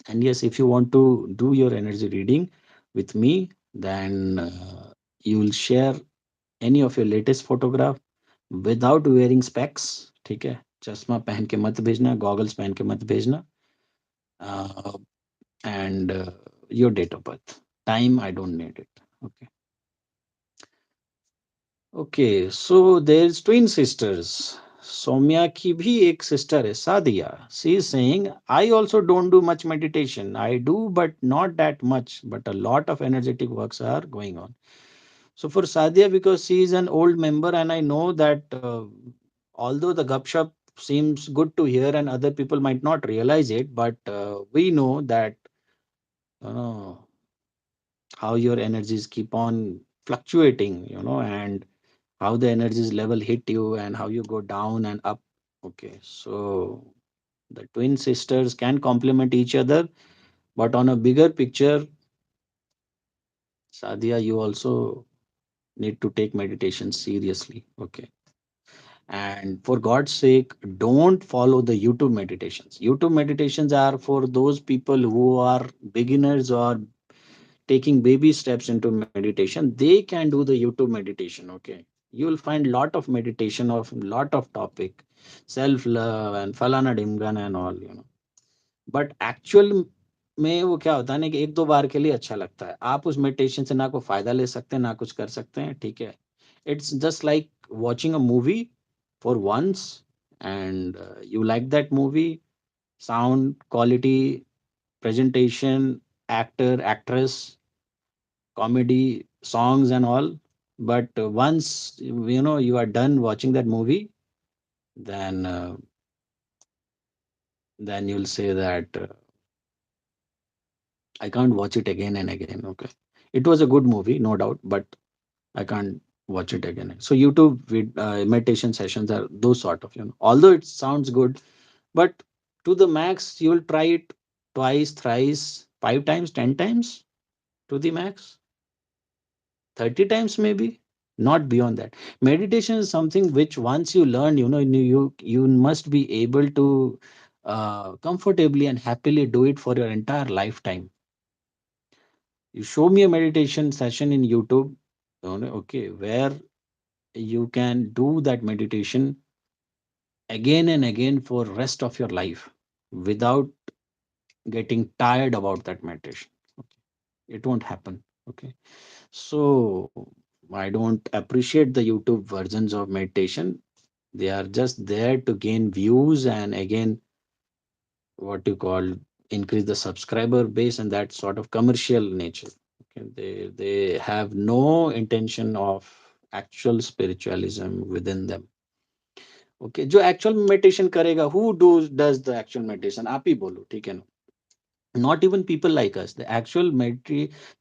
And yes, if you want to do your energy reading with me, then you will share any of your latest photograph without wearing specs. ठीक है, चश्मा पहन के मत भेजना, goggles पहन के मत भेजना. uh, and your date of birth. Time, I don't need it. Okay. Okay, so there's twin sisters. Soumya ki bhi ek sister hai, Sadia. She is saying, I also don't do much meditation. I do, but not that much. But a lot of energetic works are going on. So for Sadia, because she is an old member, and I know that although the gupshup seems good to hear and other people might not realize it, but we know that uh, how your energies keep on fluctuating, and how the energies level hit you and how you go down and up. Okay, so the twin sisters can complement each other, but on a bigger picture, Sadia, you also need to take meditation seriously. Okay, and for God's sake, don't follow the YouTube meditations. YouTube meditations are for those people who are beginners or taking baby steps into meditation. They can do the YouTube meditation. Okay, you will find lot of meditation of lot of topic, self love and falana dimgan and all. But actual में वो क्या होता है ना, कि एक दो बार के लिए अच्छा लगता है. आप उस मेडिटेशन से ना कोई फायदा ले सकते हैं, ना कुछ कर सकते हैं. ठीक है, it's just like watching a movie for once, and you like that movie, sound quality, presentation, actor, actress, comedy, songs, and all. But once you are done watching that movie, then you'll say that I can't watch it again and again. Okay, it was a good movie, no doubt, but I can't watch it again. So YouTube meditation sessions are those sort of, although it sounds good, but to the max you'll try it twice, thrice, 5 times, 10 times to the max, 30 times maybe, not beyond that. Meditation is something which once you learn, you must be able to comfortably and happily do it for your entire lifetime. You show me a meditation session in YouTube, okay, where you can do that meditation again and again for rest of your life without getting tired about that meditation. Okay. It won't happen. Okay. So I don't appreciate the YouTube versions of meditation. They are just there to gain views and again, what you call, increase the subscriber base and that sort of commercial nature. Okay. They have no intention of actual spiritualism within them. Okay, जो actual meditation करेगा, who does the actual meditation, आप ही बोलो, ठीक है ना? Not even people like us, the actual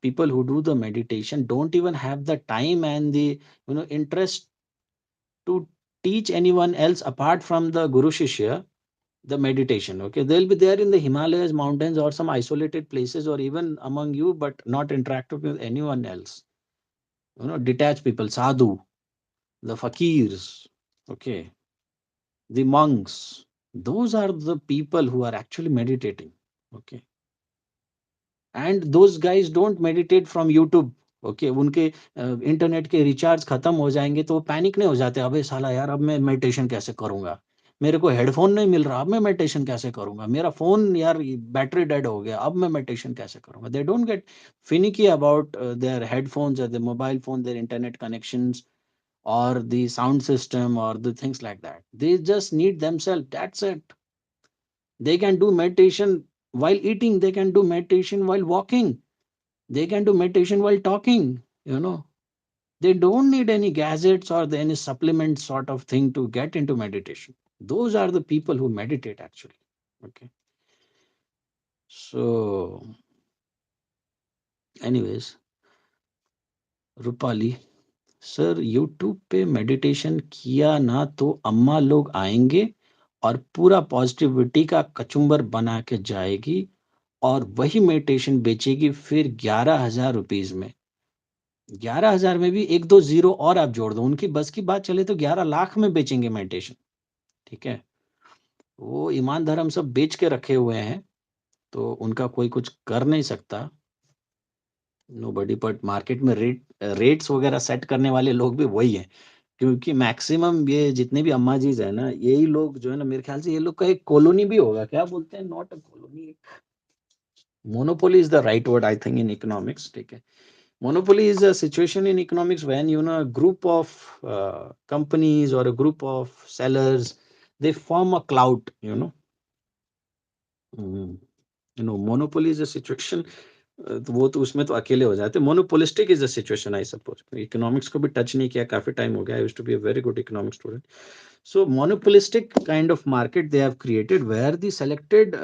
people who do the meditation don't even have the time and the interest to teach anyone else apart from the guru shishya the meditation. Okay, they'll be there in the Himalayas mountains or some isolated places or even among you, but not interactive with anyone else. Detached people, sadhu, the fakirs, okay, the monks, those are the people who are actually meditating. Okay, and those guys don't meditate from YouTube. Okay, उनके internet के recharge खत्म हो जाएंगे तो वो panic नहीं हो जाते, अबे साला यार अब मैं मेडिटेशन कैसे करूंगा, मेरे को हेडफोन नहीं मिल रहा, अब मैं मेडिटेशन कैसे करूंगा, मेरा फोन यार बैटरी डेड हो गया, अब मैं मेडिटेशन कैसे करूंगा. They don't get finicky about their headphones or their mobile phone, their internet connections, or the sound system or the things like that. They just need themselves, that's it. They can do meditation while eating, they can do meditation while walking, they can do meditation while talking. They don't need any gadgets or any supplement sort of thing to get into meditation. Those are the people who meditate actually. Okay. So anyways, Rupali, sir YouTube पे meditation किया ना तो अम्मा लोग आएंगे और पूरा positivity का कचुम्बर बना के जाएगी और वही मेडिटेशन बेचेगी फिर 11,000 रुपीज में. 11,000 में भी एक दो जीरो और आप जोड़ दो, उनकी बस की बात चले तो 11 लाख में बेचेंगे मेडिटेशन. ठीक है, वो ईमान धर्म सब बेच के रखे हुए हैं, तो उनका कोई कुछ कर नहीं सकता. नो बडी, बट मार्केट में रेट्स वगैरह सेट करने वाले लोग भी वही हैं, क्योंकि मैक्सिमम ये जितने भी अम्मा जीज है ना, यही लोग जो है ना, मेरे ख्याल से ये लोग का एक कॉलोनी भी होगा, क्या बोलते हैं, not a colony, monopoly is the right word I think in economics. ठीक है, monopoly is a situation in economics when a group of companies or a group of sellers, they form a cloud. Mm. Monopoly is a situation, तो वो तो उसमें तो अकेले हो जाते. Monopolistic is a situation, I suppose. Economics को भी टच नहीं किया, काफी टाइम हो गया. I used to be a very good economic student. So monopolistic kind of market they have created where the selected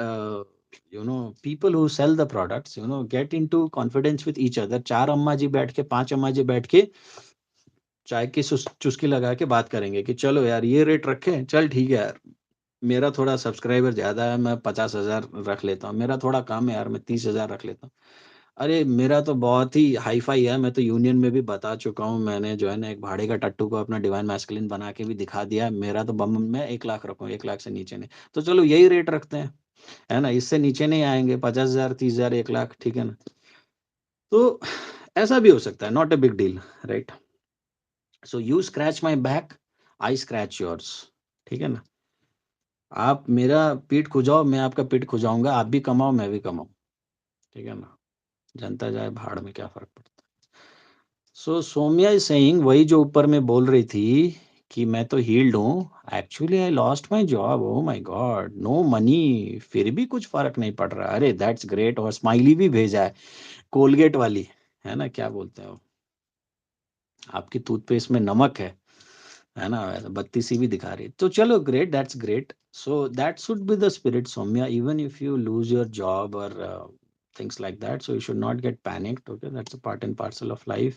people who sell the products get into confidence with each other. चार अम्मा जी बैठ के, पांच अम्मा जी बैठ के चाय की चुस्की लगा के बात करेंगे कि चलो यार ये रेट रखे, चल ठीक है यार, मेरा थोड़ा सब्सक्राइबर ज्यादा है, मैं 50,000 रख लेता हूँ, मेरा थोड़ा कम है यार, मैं 30,000 रख लेता हूँ, अरे मेरा तो बहुत ही हाई फाई है, मैं तो यूनियन में भी बता चुका हूँ, मैंने जो है ना एक भाड़े का टट्टू को अपना डिवाइन मैस्कुलिन बना के भी दिखा दिया, मेरा तो बम मैं 1 लाख रखूँ, 1 लाख से नीचे नहीं, तो चलो यही रेट रखते हैं, है ना, इससे नीचे नहीं आएंगे, 50,000, 30,000, 1 लाख, ठीक है ना. तो ऐसा भी हो सकता है, not a big deal, right. So you scratch my back, I scratch yours. ठीक है ना, आप मेरा पीठ खुजाओ, मैं आपका पीठ खुजाऊंगा, आप भी कमाओ, मैं भी कमाऊं. ठीक है ना, जनता जाए भाड़ में, क्या फर्क पड़ता है. सो सोम्या इज सेइंग, वही जो ऊपर में बोल रही थी कि मैं तो हील्ड हूँ, actually I lost my job, oh my God, no money, फिर भी कुछ फर्क नहीं पड़ रहा. अरे दैट्स ग्रेट, और स्माइली भी भेजा है, कोलगेट वाली, है ना, क्या बोलते हैं वो, आपकी टूथपेस्ट में नमक है ना, बत्ती सी भी दिखा रही है। तो चलो, great, that's great. So that should be the spirit, Saumya, even if you lose your job और things like that, so you should not get panicked. Okay, that's a part and parcel of life.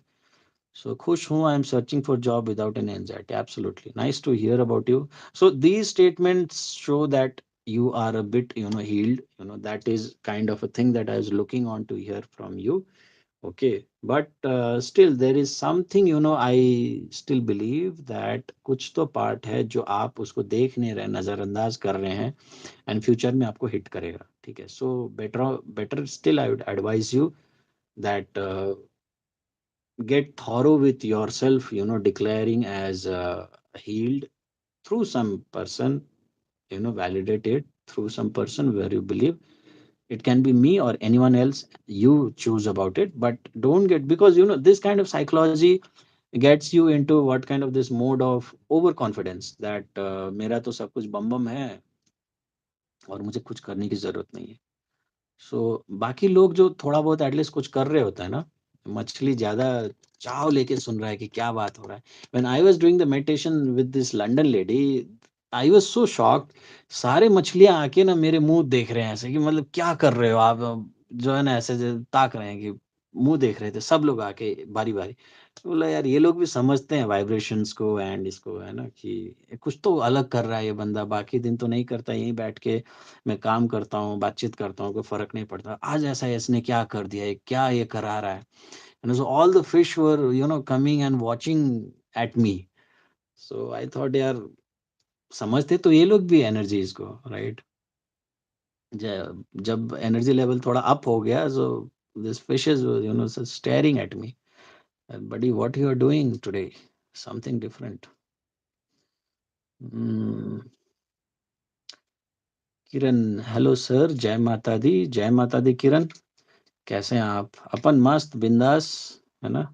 So khush hu, I am searching for job without any anxiety. Absolutely nice to hear about you. So these statements show that you are a bit, healed. That is kind of a thing that I was looking on to hear from you. Okay, but still there is something, I still believe that कुछ तो part है जो आप उसको देख नहीं रहे, नजरअंदाज कर रहे हैं, एंड फ्यूचर में आपको हिट करेगा। ठीक है, so better better still I would advise you that get thorough with yourself, declaring as healed through some person, validate it through some person where you believe. It can be me or anyone else, you choose about it, but don't get, because this kind of psychology gets you into what kind of this mode of overconfidence that मेरा तो सब कुछ बम बम है और मुझे कुछ करने की जरूरत नहीं है। सो बाकी लोग जो थोड़ा बहुत एटलीस्ट कुछ कर रहे होता है ना, मछली ज्यादा चाव लेके सुन रहा है कि क्या बात हो रहा है। When I was doing the meditation with this London lady, I was so shocked. सारे मछलियां आके ना मेरे मुंह देख रहे हैं ऐसे कि मतलब क्या कर रहे हो आप, जो है ना ऐसे ताक रहे हैं कि मुंह देख रहे थे सब लोग आके बारी बारी। तो बोला यार, ये लोग भी समझते हैं वाइब्रेशंस को एंड इसको, है ना, कि कुछ तो अलग कर रहा है ये बंदा, बाकी दिन तो नहीं करता, यहीं बैठ के मैं काम करता हूँ, बातचीत करता हूँ, कोई फ़र्क नहीं पड़ता। आज ऐसा इसने क्या कर दिया है? क्या ये करा रहा है? And so all the fish were, coming and watching at me. So I thought यार, समझते तो ये लोग भी एनर्जी इसको, राइट? जब एनर्जी लेवल थोड़ा अप हो गया, so this fishes were, so staring at me. Buddy, what you are doing today? Something different. Hmm. Kiran, hello sir, जय माता दी, जय माता दी किरण। कैसे हैं आप? अपन मस्त बिंदास, है ना,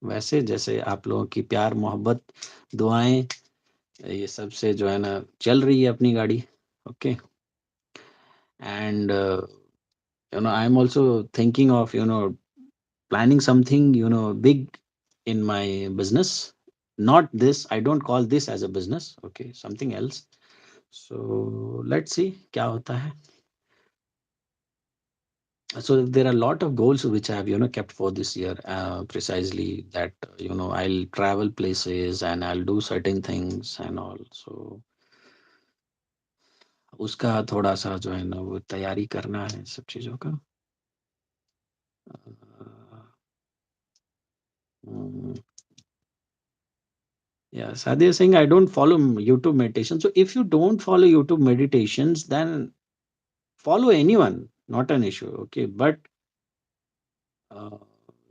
वैसे जैसे आप लोगों की प्यार मोहब्बत दुआएं, ये सब से जो है ना चल रही है अपनी गाड़ी। Okay, and I am also thinking of planning something big in my business. Not this, I don't call this as a business, okay, something else. So let's see क्या होता है। So there are a lot of goals which I have kept for this year, precisely that I'll travel places and I'll do certain things and all. So उसका थोड़ा सा जो है ना वो तैयारी करना है सब चीजों का। Uh, mm, yeah, Sadhya is saying I don't follow YouTube meditation. So if you don't follow YouTube meditations, then follow anyone, not an issue. Okay, but uh,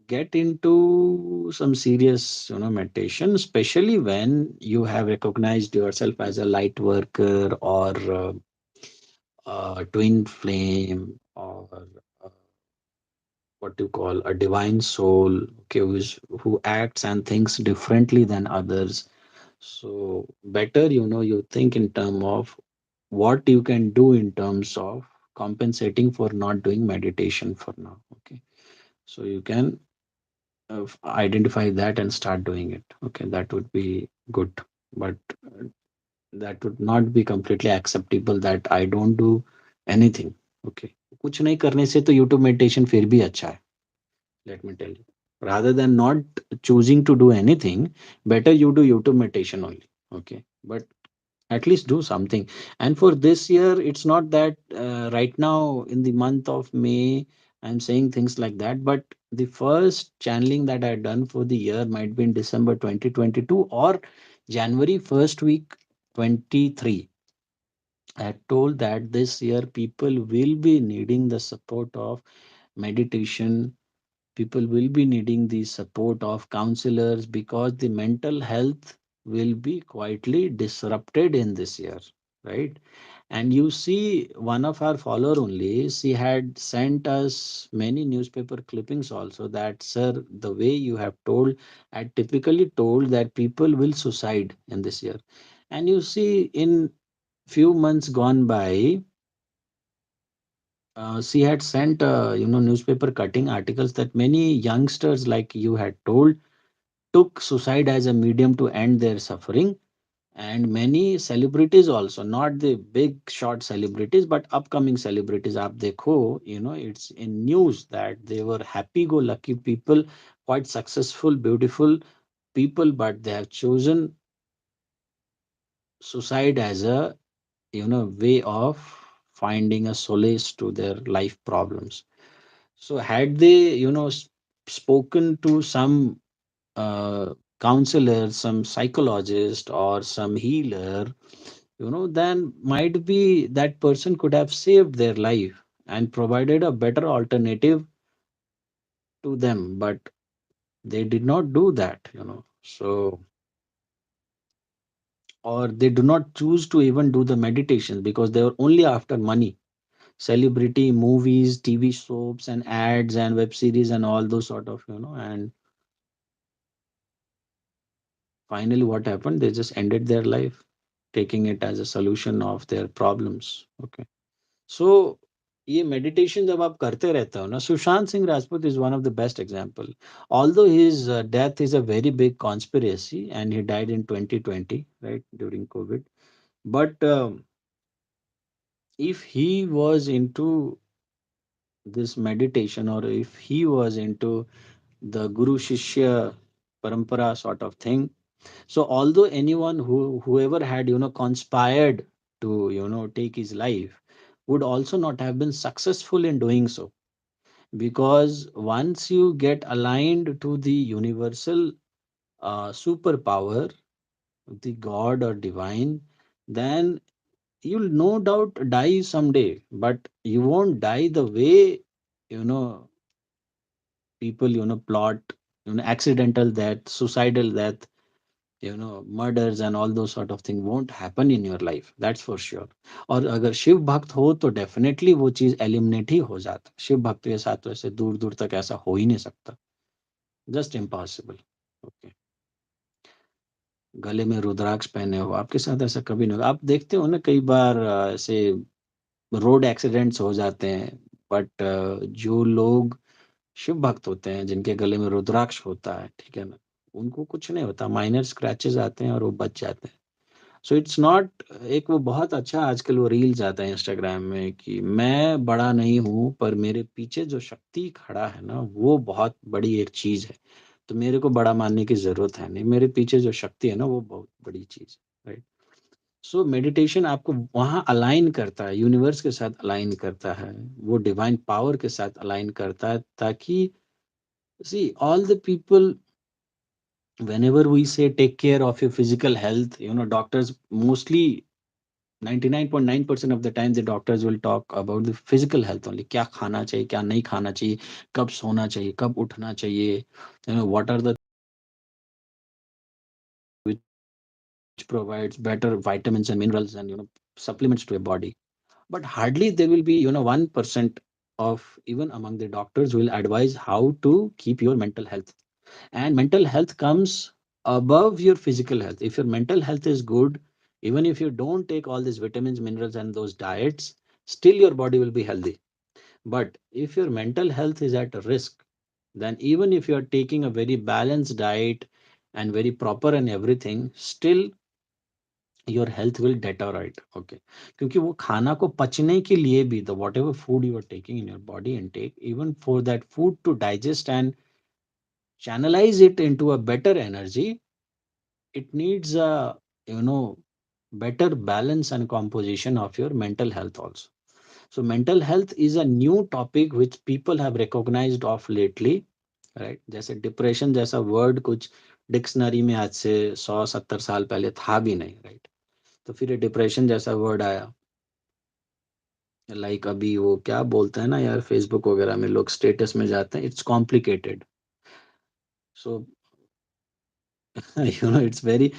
get into some serious meditation, especially when you have recognized yourself as a light worker or twin flame or uh, what you call a divine soul, okay, who acts and thinks differently than others. So better you think in terms of what you can do in terms of compensating for not doing meditation for now. Okay, so you can identify that and start doing it. Okay, that would be good, but that would not be completely acceptable that I don't do anything. Okay, कुछ नहीं करने से तो YouTube meditation फिर भी अच्छा है, let me tell you. Rather than not choosing to do anything, better you do YouTube meditation only. Okay, but at least do something. And for this year, it's not that right now in the month of May I'm saying things like that, but the first channeling that I done for the year might be in December 2022 or January first week 23. I had told that this year people will be needing the support of meditation, people will be needing the support of counselors, because the mental health will be quietly disrupted in this year, right? And you see, one of our follower only, she had sent us many newspaper clippings also, that sir, the way you have told, I typically told that people will suicide in this year. And you see, in few months gone by, she had sent newspaper cutting articles that many youngsters, like you had told, took suicide as a medium to end their suffering. And many celebrities also, not the big shot celebrities but upcoming celebrities, aap dekho, it's in news that they were happy go lucky people, quite successful, beautiful people, but they have chosen suicide as a way of finding a solace to their life problems. So had they spoken to some counselor, some psychologist, or some healer, then might be that person could have saved their life and provided a better alternative to them. But they did not do that. So, or they do not choose to even do the meditation because they were only after money. Celebrity movies, TV soaps, and ads, and web series, and all those sort of. And finally, what happened? They just ended their life, taking it as a solution of their problems. Okay. So ये meditation जब आप करते रहते हो ना, Sushant Singh Rajput is one of the best example. Although his death is a very big conspiracy and he died in 2020, right, during COVID. But if he was into this meditation, or if he was into the guru shishya parampara sort of thing, so although anyone whoever had conspired to take his life would also not have been successful in doing so, because once you get aligned to the universal superpower, the god or divine, then you'll no doubt die someday, but you won't die the way you know people plot, accidental death, suicidal death, murders and all those sort of things won't happen in your life, that's for sure. और अगर शिव भक्त हो तो definitely वो चीज eliminate ही हो जाता, शिव भक्त के साथ वैसे दूर दूर तक ऐसा हो ही नहीं सकता, जस्ट इम्पॉसिबल। ओके। गले में रुद्राक्ष पहने हो, आपके साथ ऐसा कभी नहीं होगा। आप देखते हो ना कई बार ऐसे रोड एक्सीडेंट्स हो जाते हैं, बट जो लोग शिव भक्त होते हैं, जिनके गले में रुद्राक्ष होता है, ठीक है ना, उनको कुछ नहीं होता, माइनर स्क्रैचेस आते हैं और वो बच जाते हैं। सो इट्स नॉट, एक वो बहुत अच्छा आजकल वो रील्स आता है इंस्टाग्राम में कि मैं बड़ा नहीं हूँ पर मेरे पीछे जो शक्ति खड़ा है ना वो बहुत बड़ी एक चीज है, तो मेरे को बड़ा मानने की जरूरत है नहीं, मेरे पीछे जो शक्ति है ना वो बहुत बड़ी चीज है, राइट। सो मेडिटेशन आपको वहां अलाइन करता है, यूनिवर्स के साथ अलाइन करता है, वो डिवाइन पावर के साथ अलाइन करता है, ताकि see all the people, whenever we say take care of your physical health, doctors mostly 99.9% of the time the doctors will talk about the physical health only, क्या खाना चाहिए, क्या नहीं खाना चाहिए, कब सोना चाहिए, कब उठना चाहिए, what are the which provides better vitamins and minerals and supplements to a body. But hardly there will be 1% of even among the doctors will advise how to keep your mental health. And mental health comes above your physical health. If your mental health is good, even if you don't take all these vitamins, minerals, and those diets, still your body will be healthy. But if your mental health is at risk, then even if you are taking a very balanced diet and very proper and everything, still your health will deteriorate. Okay, क्योंकि वो खाना को पचने के लिए भी, the whatever food you are taking in your body intake, even for that food to digest and channelize it into a better energy, it needs a better balance and composition of your mental health also. So mental health is a new topic which people have recognized of lately, right? जैसे depression जैसा word कुछ dictionary में आज से 100-70 साल पहले था भी नहीं, राइट? तो फिर ये डिप्रेशन जैसा वर्ड आया, लाइक अभी वो क्या बोलते हैं ना यार, फेसबुक वगैरह में लोग स्टेटस में जाते हैं, it's complicated. So it's very,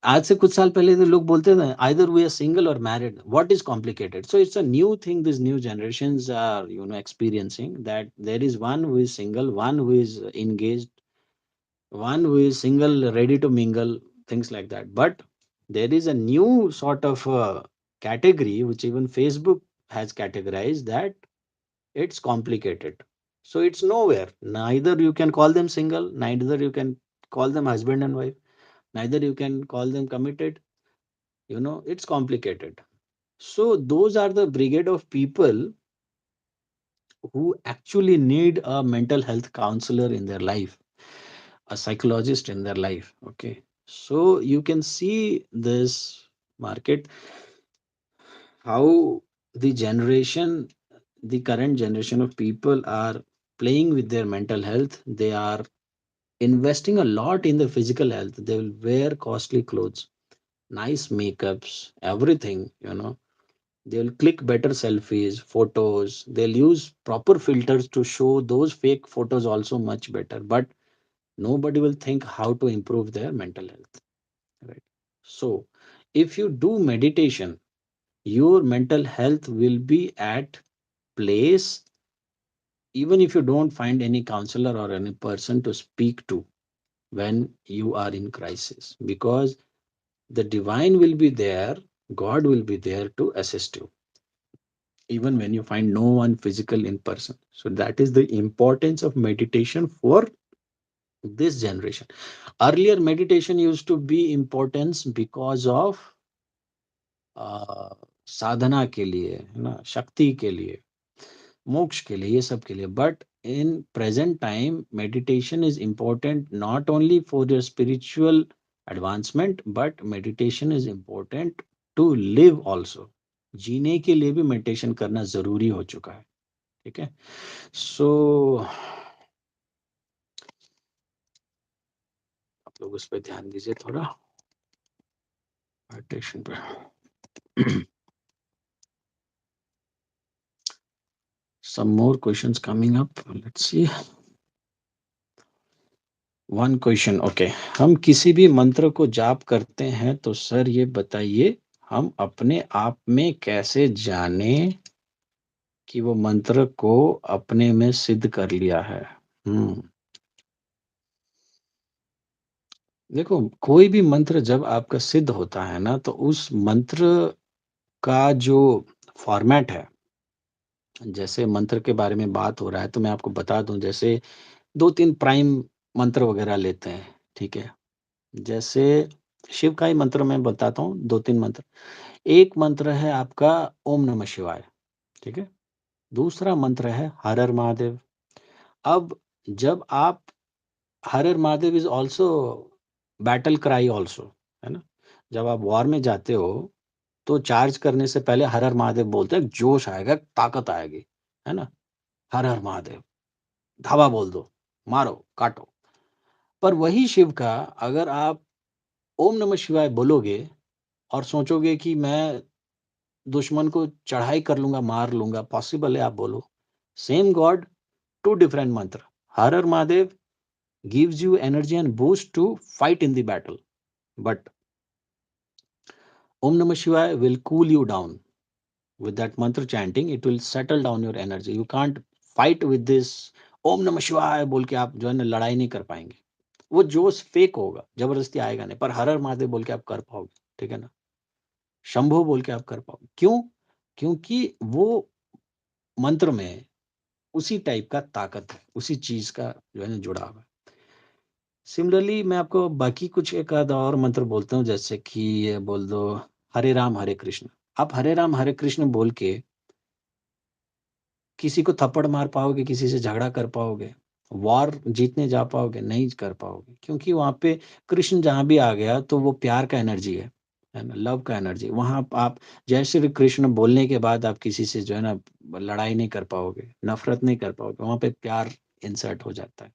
आज से कुछ साल पहले तो लोग बोलते थे आइदर वी आर सिंगल और married, what is complicated. So it's a new thing, this new generations are experiencing that there is one who is single, one who is engaged, one who is single ready to mingle, things like that. But there is a new sort of category which even Facebook has categorized, that it's complicated. So it's nowhere, neither you can call them single, neither you can call them husband and wife, neither you can call them committed. It's complicated. So those are the brigade of people who actually need a mental health counselor in their life, a psychologist in their life. Okay. So you can see this market, how the generation, the current generation of people are playing with their mental health. They are investing a lot in their physical health. They will wear costly clothes, nice makeups, everything. They'll click better selfies, photos. They'll use proper filters to show those fake photos also much better. But nobody will think how to improve their mental health. Right. So, if you do meditation, your mental health will be at place, even if you don't find any counselor or any person to speak to when you are in crisis, because the divine will be there, God will be there to assist you even when you find no one physical in person. So that is the importance of meditation for this generation. Earlier meditation used to be importance because of uh, साधना के लिए, है ना, शक्ति के लिए, मोक्ष के लिए, ये सब के लिए. But in present time meditation is important not only for your spiritual advancement, but meditation is important to live also. जीने के लिए भी मेडिटेशन करना जरूरी हो चुका है. ठीक है. सो आप लोग उस पर ध्यान दीजिए थोड़ा, मेडिटेशन पे. some more questions coming up, let's see. One question. Okay. हम किसी भी मंत्र को जाप करते हैं तो सर ये बताइए, हम अपने आप में कैसे जाने कि वो मंत्र को अपने में सिद्ध कर लिया है. हम्म. देखो, कोई भी मंत्र जब आपका सिद्ध होता है ना, तो उस मंत्र का जो फॉर्मेट है, जैसे मंत्र के बारे में बात हो रहा है तो मैं आपको बता दूं. जैसे दो तीन प्राइम मंत्र वगैरह लेते हैं. ठीक है. जैसे शिव का ही मंत्र मैं बताता हूँ, दो तीन मंत्र. एक मंत्र है आपका ओम नमः शिवाय. ठीक है. दूसरा मंत्र है हर हर महादेव. अब जब आप, Har Har Mahadev is also battle cry also, है ना. जब आप वॉर में जाते हो तो चार्ज करने से पहले हर हर महादेव बोलते हैं, जोश आएगा, ताकत आएगी, है ना. हर हर महादेव, धावा बोल दो, मारो काटो. पर वही शिव का, अगर आप ओम नमः शिवाय बोलोगे और सोचोगे कि मैं दुश्मन को चढ़ाई कर लूंगा, मार लूंगा, पॉसिबल है, आप बोलो. सेम गॉड, टू डिफरेंट मंत्र. हर Har Mahadev gives you energy and boost to fight in the battle, but om namah shivaya will cool you down. With that mantra chanting, it will settle down your energy. You can't fight with this ओम नमः शिवाय बोल के आप जो है ना लड़ाई नहीं कर पाएंगे. वो जोश फेक होगा, जबरदस्ती आएगा नहीं. पर हर हर महादेव बोल के आप कर पाओगे. ठीक है ना. शंभो बोल के आप कर पाओगे. क्यों? क्योंकि वो मंत्र में उसी टाइप का ताकत है, उसी चीज का जो है ना जुड़ा हुआ है. सिमिलरली मैं आपको बाकी कुछ एक आध और मंत्र बोलता हूँ, जैसे कि ये बोल दो, हरे राम हरे कृष्ण. आप हरे राम हरे कृष्ण बोल के किसी को थप्पड़ मार पाओगे, किसी से झगड़ा कर पाओगे, वॉर जीतने जा पाओगे? नहीं कर पाओगे. क्योंकि वहां पे कृष्ण जहां भी आ गया तो वो प्यार का एनर्जी है ना, लव का एनर्जी. वहां आप जय श्री कृष्ण बोलने के बाद आप किसी से जो है ना लड़ाई नहीं कर पाओगे, नफरत नहीं कर पाओगे. वहां पे प्यार इंसर्ट हो जाता है.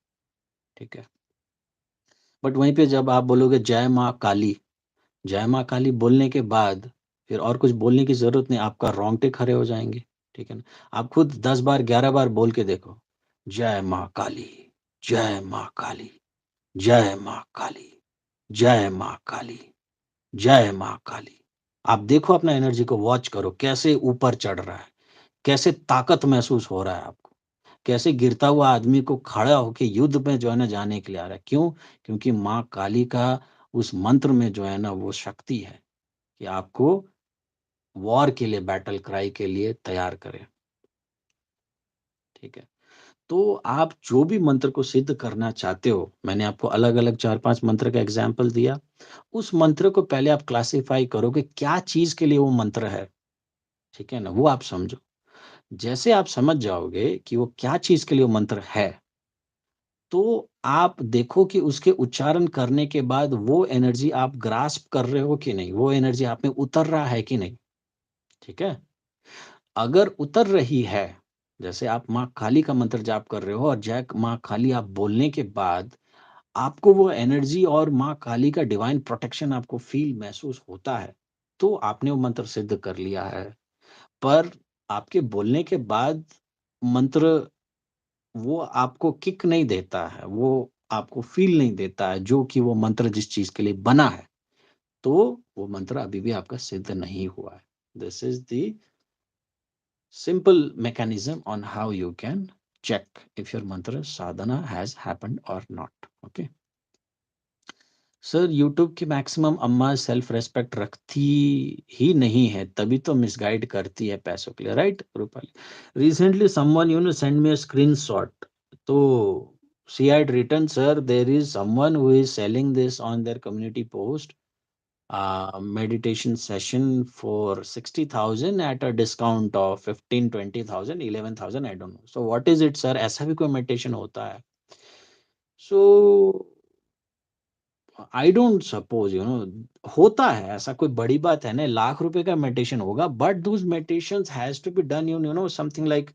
ठीक है. बट वहीं पे जब आप बोलोगे जय माँ काली, जय माँ काली बोलने के बाद फिर और कुछ बोलने की जरूरत नहीं, आपका रोंगटे खड़े हो जाएंगे. ठीक है ना. आप खुद 10 बार 11 बार बोल के देखो, जय माँ काली, जय माँ काली, जय माँ काली, जय माँ काली, जय माँ काली. आप देखो, अपना एनर्जी को वॉच करो कैसे ऊपर चढ़ रहा है, कैसे ताकत महसूस हो रहा है आपको, कैसे गिरता हुआ आदमी को खड़ा होके युद्ध में जो है ना जाने के लिए आ रहा है. क्यों? क्योंकि माँ काली का उस मंत्र में जो है ना वो शक्ति है कि आपको वॉर के लिए, बैटल क्राई के लिए तैयार करें. ठीक है. तो आप जो भी मंत्र को सिद्ध करना चाहते हो, मैंने आपको अलग-अलग 4-5 मंत्र का एग्ज़ाम्पल दिया। उस मंत्र को पहले आप क्लासिफ़ाई करो कि क्या चीज़ के लिए वो मंत्र है, ठीक है ना? वो आप समझो। जैसे आप समझ जाओगे कि वो क्या चीज़ के लिए वो मंत्र है, तो आप देखो कि उसके उच्चारण करने के बाद वो एनर्जी आप ग्रास्प कर रहे हो कि नहीं? वो एनर्जी आप में उतर रहा है कि नहीं? ठीक है? अगर उतर रही है, जैसे आप माँ काली का मंत्र जाप कर रहे हो और जय माँ काली आप बोलने के बाद आपको वो एनर्जी और माँ काली का डिवाइन प्रोटेक्शन आपको फ़ील महसूस होता है, तो आपने वो मंत्र सिद्ध कर लिया है। पर आपके बोलने के बाद मंत्र वो आपको किक नहीं देता है, वो आपको फ़ील नहीं देता है, जो कि वो मंत्र जिस चीज़ के लिए बना है, तो वो मंत्र अभी भी आपका सिद्ध नहीं हुआ है। This is the simple mechanism on how you can check if your mantra sadhana has happened or not. Okay. Sir YouTube की मैक्सिमम अम्मा सेल्फ रेस्पेक्ट रखती ही नहीं है, तभी तो मिसगाइड करती है पैसों के लिए, right Rupali? Recently someone send me a screenshot, तो she had written, sir there is someone who is selling this on their community post, meditation session for 60,000 at a discount of 15, 20,000, 11,000, I don't know. So what is it, sir? ऐसा भी कोई meditation होता है? So I don't suppose होता है, ऐसा कोई बड़ी बात है ना, लाख रुपए का मेडिटेशन होगा, but those meditations has to be done something like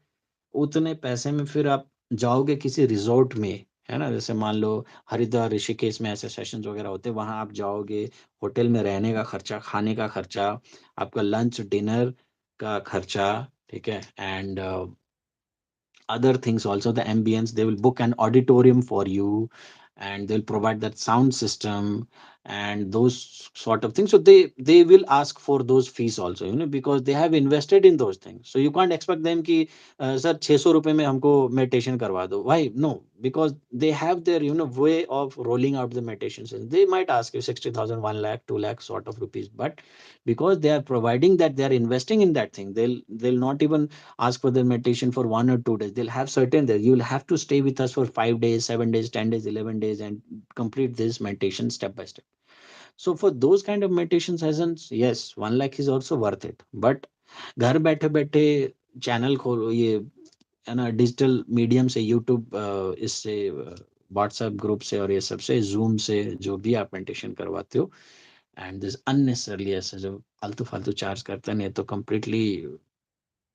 उतने पैसे में फिर आप जाओगे किसी रिजॉर्ट में, है ना? जैसे मान लो हरिद्वार ऋषिकेश में ऐसे सेशंस वगैरह होते हैं, वहां आप जाओगे, होटल में रहने का खर्चा, खाने का खर्चा, आपका लंच डिनर का खर्चा, ठीक है, and other things also, the ambience, they will book an auditorium for you, and they'll provide that sound system and those sort of things. So they will ask for those fees also, because they have invested in those things. So you can't expect them ki sir 600 रुपए में हमको meditation करवा दो. Why? No, because they have their way of rolling out the meditations. They might ask you 60,000, 1 lakh, 2 lakh sort of rupees, but because they are providing that, they are investing in that thing, they'll not even ask for the meditation for 1 or 2 days. They'll have certain days. You'll have to stay with us for 5 days, 7 days, 10 days, 11 days, and complete this meditation step by step. So for those kind of meditation sessions, yes, 1 lakh is also worth it. But घर बैठे बैठे channel खोलो, ये है ना, digital medium से, YouTube, इससे, WhatsApp group से और ये सब से, जूम से, जो भी आप मेडिटेशन करवाते हो, एंड दिस अननेसेसरली ऐसे जो फालतू फालतू चार्ज करते हैं, नहीं तो कम्प्लीटली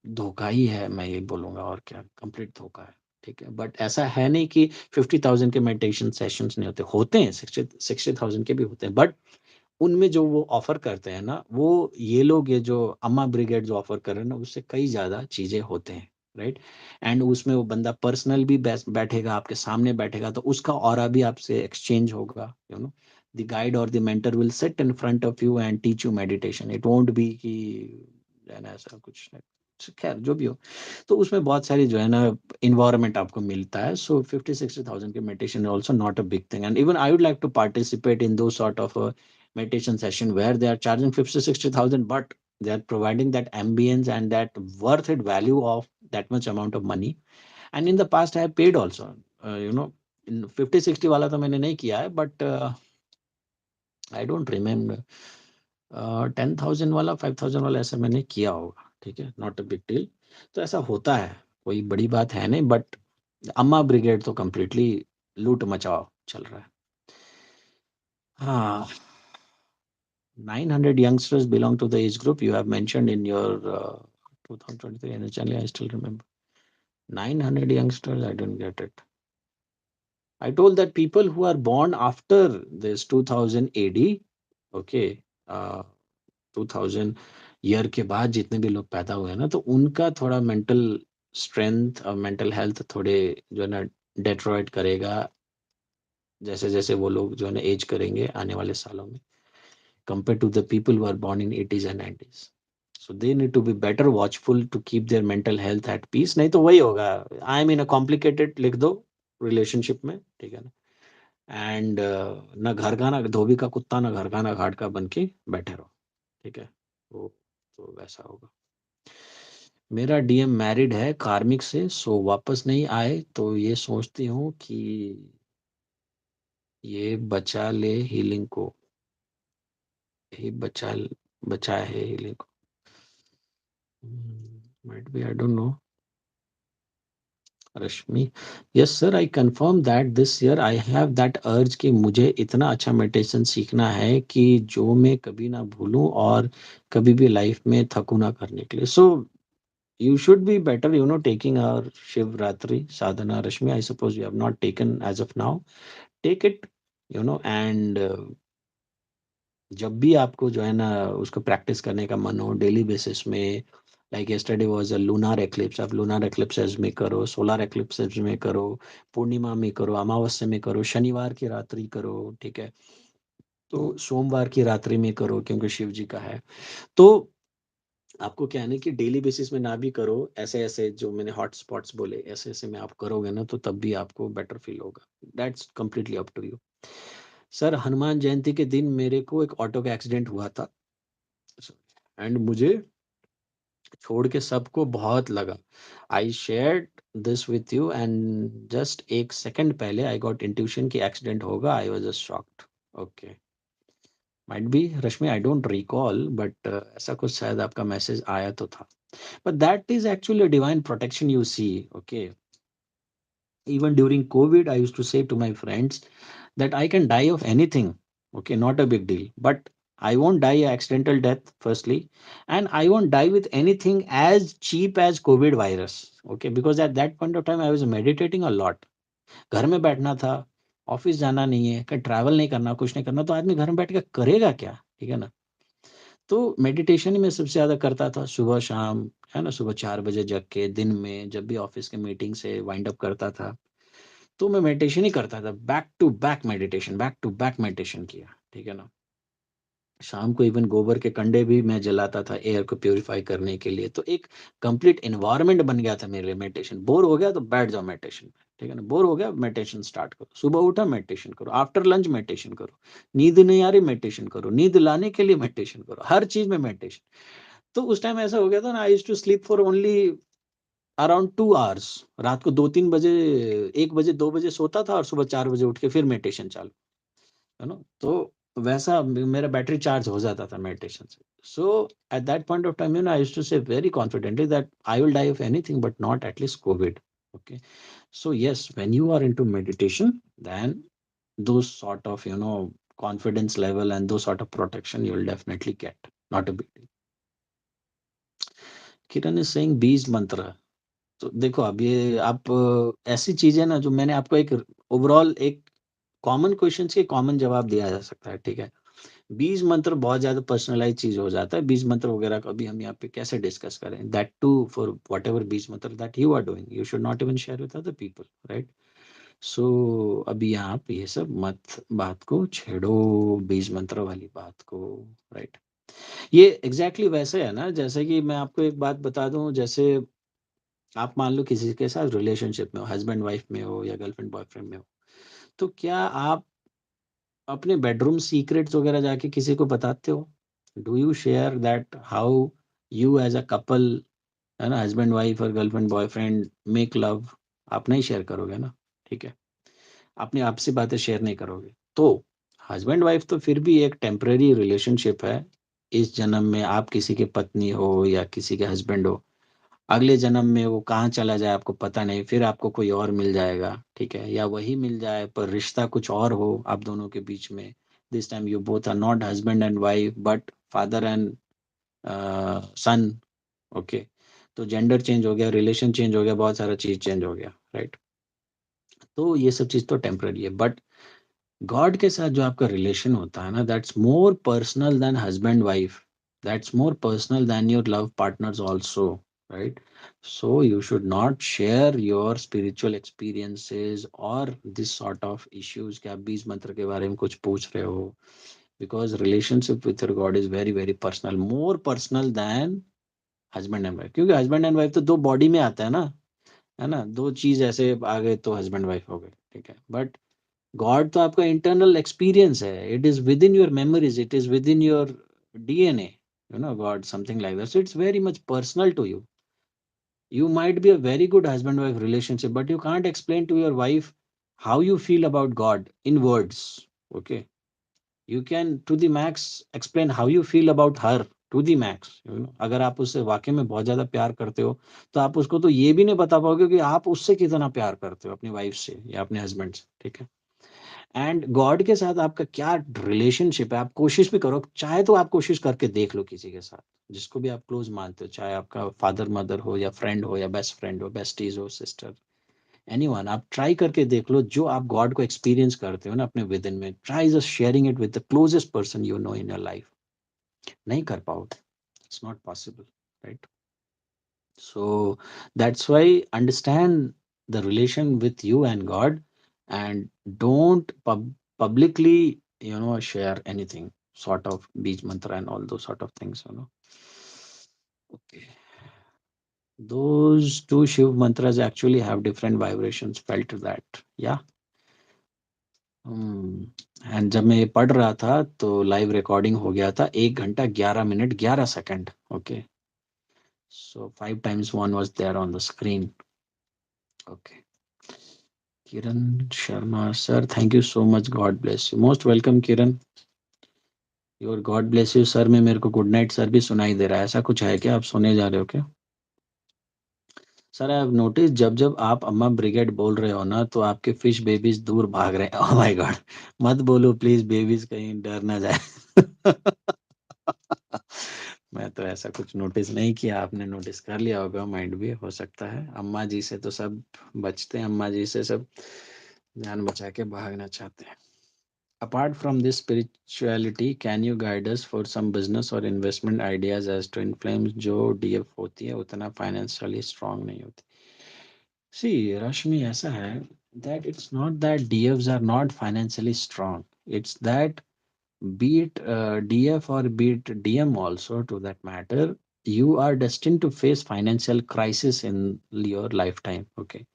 धोखा ही है, मैं ये बोलूँगा, और क्या, कंप्लीट धोखा है, ठीक है? बट ऐसा है नहीं कि 50,000 के मेडिटेशन सेशंस नहीं होते, होते हैं, 60,000 के भी होते हैं, बट उनमें जो वो ऑफ़र करते हैं ना, वो ये लोग, ये जो अम्मा ब्रिगेड जो ऑफ़र कर रहे हैं ना, उससे कई ज़्यादा चीज़ें होते हैं, राइट? एंड उसमें वो बंदा पर्सनल भी बैठेगा, आपके सामने बैठेगा, तो उसका ऑरा भी आपसे एक्सचेंज होगा, द गाइड और the mentor will sit in front of you and teach you meditation. It won't be कि है ना, ऐसा कुछ नहीं। खैर जो भी हो, तो उसमें बहुत सारी जो है ना इन्वायरमेंट आपको मिलता है। सो 50-60,000 के meditation also not a big thing, and even I would like to participate in those sort of meditation session where they are charging 50-60,000, but they are providing that ambience and that worth it value of that much amount of money. And in the past I have paid also, in 50-60 वाला तो मैंने नहीं किया है, but I don't remember, 10,000 वाला, 5,000 वाला ऐसा मैंने किया होगा, ठीक है, नॉट अ बिग डील। तो ऐसा होता है, कोई बड़ी बात है नहीं, बट अम्मा ब्रिगेड तो कंप्लीटली लूट मचाओ चल रहा है। हाँ, 900 youngsters belong to the age group you have mentioned in your 2023 annual channel. I still remember. 900 youngsters, I don't get it. I told that people who are born after this 2000 AD, okay, 2000 year के बाद जितने भी लोग पैदा हुए हैं ना, तो उनका थोड़ा मेंटल स्ट्रेंथ और मेंटल हेल्थ थोड़े जो है ना डेट्रॉइट करेगा, जैसे जैसे वो लोग जो है ना एज करेंगे आने वाले सालों में, compared to the people who are born in 80s and 90s. So they need to be better watchful to keep their mental health at peace. नहीं तो वही होगा, I am in a complicated लिख दो रिलेशनशिप में, ठीक है ना, एंड ना घर का, ना धोबी का कुत्ता, ना घर का, ना घाट का बन के बैठे रहो, ठीक है, वो तो वैसा होगा। मेरा डीएम मैरिड है कार्मिक से, सो वापस नहीं आए तो ये सोचती हूँ कि ये बचा ले हीलिंग को, ही बचाए है हीलिंग को। Might be, I don't no. Rashmi, yes sir, I confirm that this year I have that अर्ज कि मुझे इतना अच्छा मेडिटेशन सीखना है कि जो मैं कभी ना भूलूं और कभी भी लाइफ में थकू ना करने के लिए। सो you should be better, taking our Shivratri sadhana. Rashmi, I suppose you have not taken as of now. Take it, and जब भी आपको जो है ना उसको प्रैक्टिस करने का मन हो डेली बेसिस में, like yesterday was a lunar eclipse, आप लूनार एक्लिप्सेस में करो, सोलर एक्लिप्सेस में करो, पूर्णिमा में करो, अमावस्या में करो, शनिवार की रात्रि करो, ठीक है, तो सोमवार की रात्रि में करो क्योंकि शिव जी का है। तो आपको क्या है ना कि डेली बेसिस में ना भी करो, ऐसे ऐसे जो मैंने हॉट स्पॉट्स बोले ऐसे ऐसे में आप करोगे ना तो तब भी आपको बेटर फील होगा। That's completely up to you. Sir, Hanuman Jayanti के दिन मेरे को एक ऑटो का एक्सीडेंट हुआ था एंड मुझे छोड़ के सबको बहुत लगा। I shared this with you and just एक सेकंड पहले आई गॉट इंट्यूशन कि एक्सीडेंट होगा। I was just shocked. Okay, might be Rashmi, I don't recall, but ऐसा कुछ शायद आपका मैसेज आया तो था। But that is actually a divine protection, you see. Okay. Even during COVID, I used to say to my friends that I can die of anything. Okay, not a big deal. But I won't die a accidental death, firstly. And I won't die with anything as cheap as COVID virus. Okay, because at that point of time, I was meditating a lot. घर में बैठना था, office जाना नहीं है, कहीं travel नहीं करना, कुछ नहीं करना, तो आदमी घर में बैठ के करेगा क्या? ठीक है ना? तो मेडिटेशन ही मैं सबसे ज़्यादा करता था सुबह शाम, है ना? सुबह 4 बजे जग के दिन में जब भी ऑफ़िस के मीटिंग से वाइंड अप करता था, तो मैं मेडिटेशन ही करता था। बैक टू बैक मेडिटेशन किया, ठीक है ना? शाम को इवन गोबर के कंडे भी मैं जलाता था एयर को प्यूरिफाई करने के लिए। तो एक कंप्लीट एनवायरनमेंट बन गया था मेरे लिए मेडिटेशन। बोर हो गया तो बैठ जाओ मेडिटेशन में, ठीक है ना? बोर हो गया मेडिटेशन स्टार्ट करो। सुबह उठा मेडिटेशन करो, आफ्टर लंच मेडिटेशन करो, नींद नहीं आ रही मेडिटेशन करो, नींद लाने के लिए मेडिटेशन करो, हर चीज़ में मेडिटेशन। तो उस टाइम ऐसा हो गया था ना, I used to sleep for only around 2 hours. रात को 2-3 बजे, 1 बजे, 2 बजे सोता था और सुबह 4 बजे उठ के फिर मेडिटेशन चालू। है ना? तो वैसा मेरा बैटरी चार्ज हो जाता था मेडिटेशन से। So at that point of time I used to say very confidently that I will die of anything but not at least COVID. Okay, so yes, when you are into meditation, then those sort of confidence level and those sort of protection you will definitely get, not a big deal. Kiran is saying बीज मंत्र। तो देखो, अब ये आप ऐसी चीजें ना जो मैंने आपको एक ओवरऑल एक कॉमन क्वेश्चन के कॉमन जवाब दिया जा सकता है, ठीक है? बीज मंत्र बहुत ज्यादा पर्सनलाइज चीज हो जाता है। बीज मंत्र वगैरह का अभी हम यहाँ पे कैसे डिस्कस करें, that too for whatever beej mantra that you are doing, you should not even share with other people, right? So अभी यहाँ पे ये सब मत बात को छेड़ो, बीज मंत्र वाली बात को, राइट? ये एग्जैक्टली वैसे है ना, जैसे कि मैं आपको एक बात बता दूं, जैसे आप मान लो किसी के साथ रिलेशनशिप में हो, हस्बैंड वाइफ में हो या गर्लफ्रेंड बॉयफ्रेंड में हो, तो क्या आप अपने बेडरूम सीक्रेट्स वगैरह जाके किसी को बताते हो? Do you share that how you as a couple, है ना, हस्बैंड वाइफ और गर्लफ्रेंड बॉयफ्रेंड मेक लव? आप नहीं शेयर करोगे ना, ठीक है? अपनी आपसी बातें शेयर नहीं करोगे। तो हस्बैंड वाइफ तो फिर भी एक टेम्परेरी रिलेशनशिप है। इस जन्म में आप किसी के पत्नी हो या किसी के हस्बैंड हो, अगले जन्म में वो कहाँ चला जाए आपको पता नहीं, फिर आपको कोई और मिल जाएगा, ठीक है? या वही मिल जाए पर रिश्ता कुछ और हो आप दोनों के बीच में। This time you both are not husband and wife but father and son. Okay, तो जेंडर चेंज हो गया, रिलेशन चेंज हो गया, बहुत सारा चीज चेंज हो गया, राइट? तो ये सब चीज तो टेम्पररी है, बट गॉड के साथ जो आपका रिलेशन होता है ना, that's more personal than husband wife, that's more personal than your love partners also, right? So you should not share your spiritual experiences और दिस सॉर्ट ऑफ इश्यूज कि आप बीज मंत्र के बारे में कुछ पूछ रहे हो, because relationship with your God is very very personal, more personal than husband and wife. क्योंकि हस्बैंड एंड वाइफ तो दो बॉडी में आता है ना, दो चीज ऐसे आ गए तो हस्बैंड वाइफ हो गए, ठीक है? बट गॉड तो आपका इंटरनल एक्सपीरियंस है, it is within your memories, it is within your DNA, God something like that, so it's very much personal to you. You might be a very good husband wife relationship, but you can't explain to your wife how you feel about God in words. Okay. You can to the max explain how you feel about her to the max. अगर आप उससे वाकई में बहुत ज्यादा प्यार करते हो तो आप उसको तो ये भी नहीं बता पाओगे कि आप उससे कितना प्यार करते हो अपनी वाइफ से या अपने हस्बैंड से, ठीक है। एंड गॉड के साथ आपका क्या रिलेशनशिप है, आप कोशिश भी करो, चाहे तो आप कोशिश करके देख लो किसी के साथ जिसको भी आप क्लोज मानते हो, चाहे आपका फादर मदर हो या फ्रेंड हो या बेस्ट फ्रेंड हो, बेस्टीज हो, सिस्टर, एनीवन, आप ट्राई करके देख लो जो आप गॉड को एक्सपीरियंस करते हो ना अपने विद इन में, try just sharing it with the closest person you know in your life. नहीं कर पाओगे, it's not possible, right. So that's why understand the relation with you and God, and don't publicly, share anything sort of beach mantra and all those sort of things. Okay. Those two Shiv mantras actually have different vibrations. Felt that. Yeah. And जब मैं ये पढ़ रहा था तो live recording हो गया था 1 घंटा 11 minute 11 second. Okay, so 5 times 1 was there on the screen. Okay. Kiran Sharma, sir, thank you so much. God bless you. Most welcome, Kiran. Your God bless you sir में मेरे को good night sir भी सुनाई दे रहा है, ऐसा कुछ है क्या, आप सोने जा रहे हो क्या? सर आई हैव नोटिस जब जब आप अम्मा ब्रिगेड बोल रहे हो ना तो आपके फिश बेबीज दूर भाग रहे हैं। ओह माय गॉड, मत बोलो प्लीज, बेबीज कहीं डर ना जाए। मैं तो ऐसा कुछ नोटिस नहीं किया, आपने नोटिस कर लिया होगा, माइंड भी हो सकता है। अम्मा जी से तो सब बचते हैं, अम्मा जी से सब जान बचा के भागना चाहते हैं। Apart from this spirituality, can you guide us for some business or investment ideas as twin flames जो डीएफ होती है उतना फाइनेंशियली स्ट्रांग नहीं होती? See, रश्मि ऐसा है that it's not that DFs are not financially strong. It's that be it DF or be it DM also to that matter, you are destined to face financial crisis in your lifetime. Okay.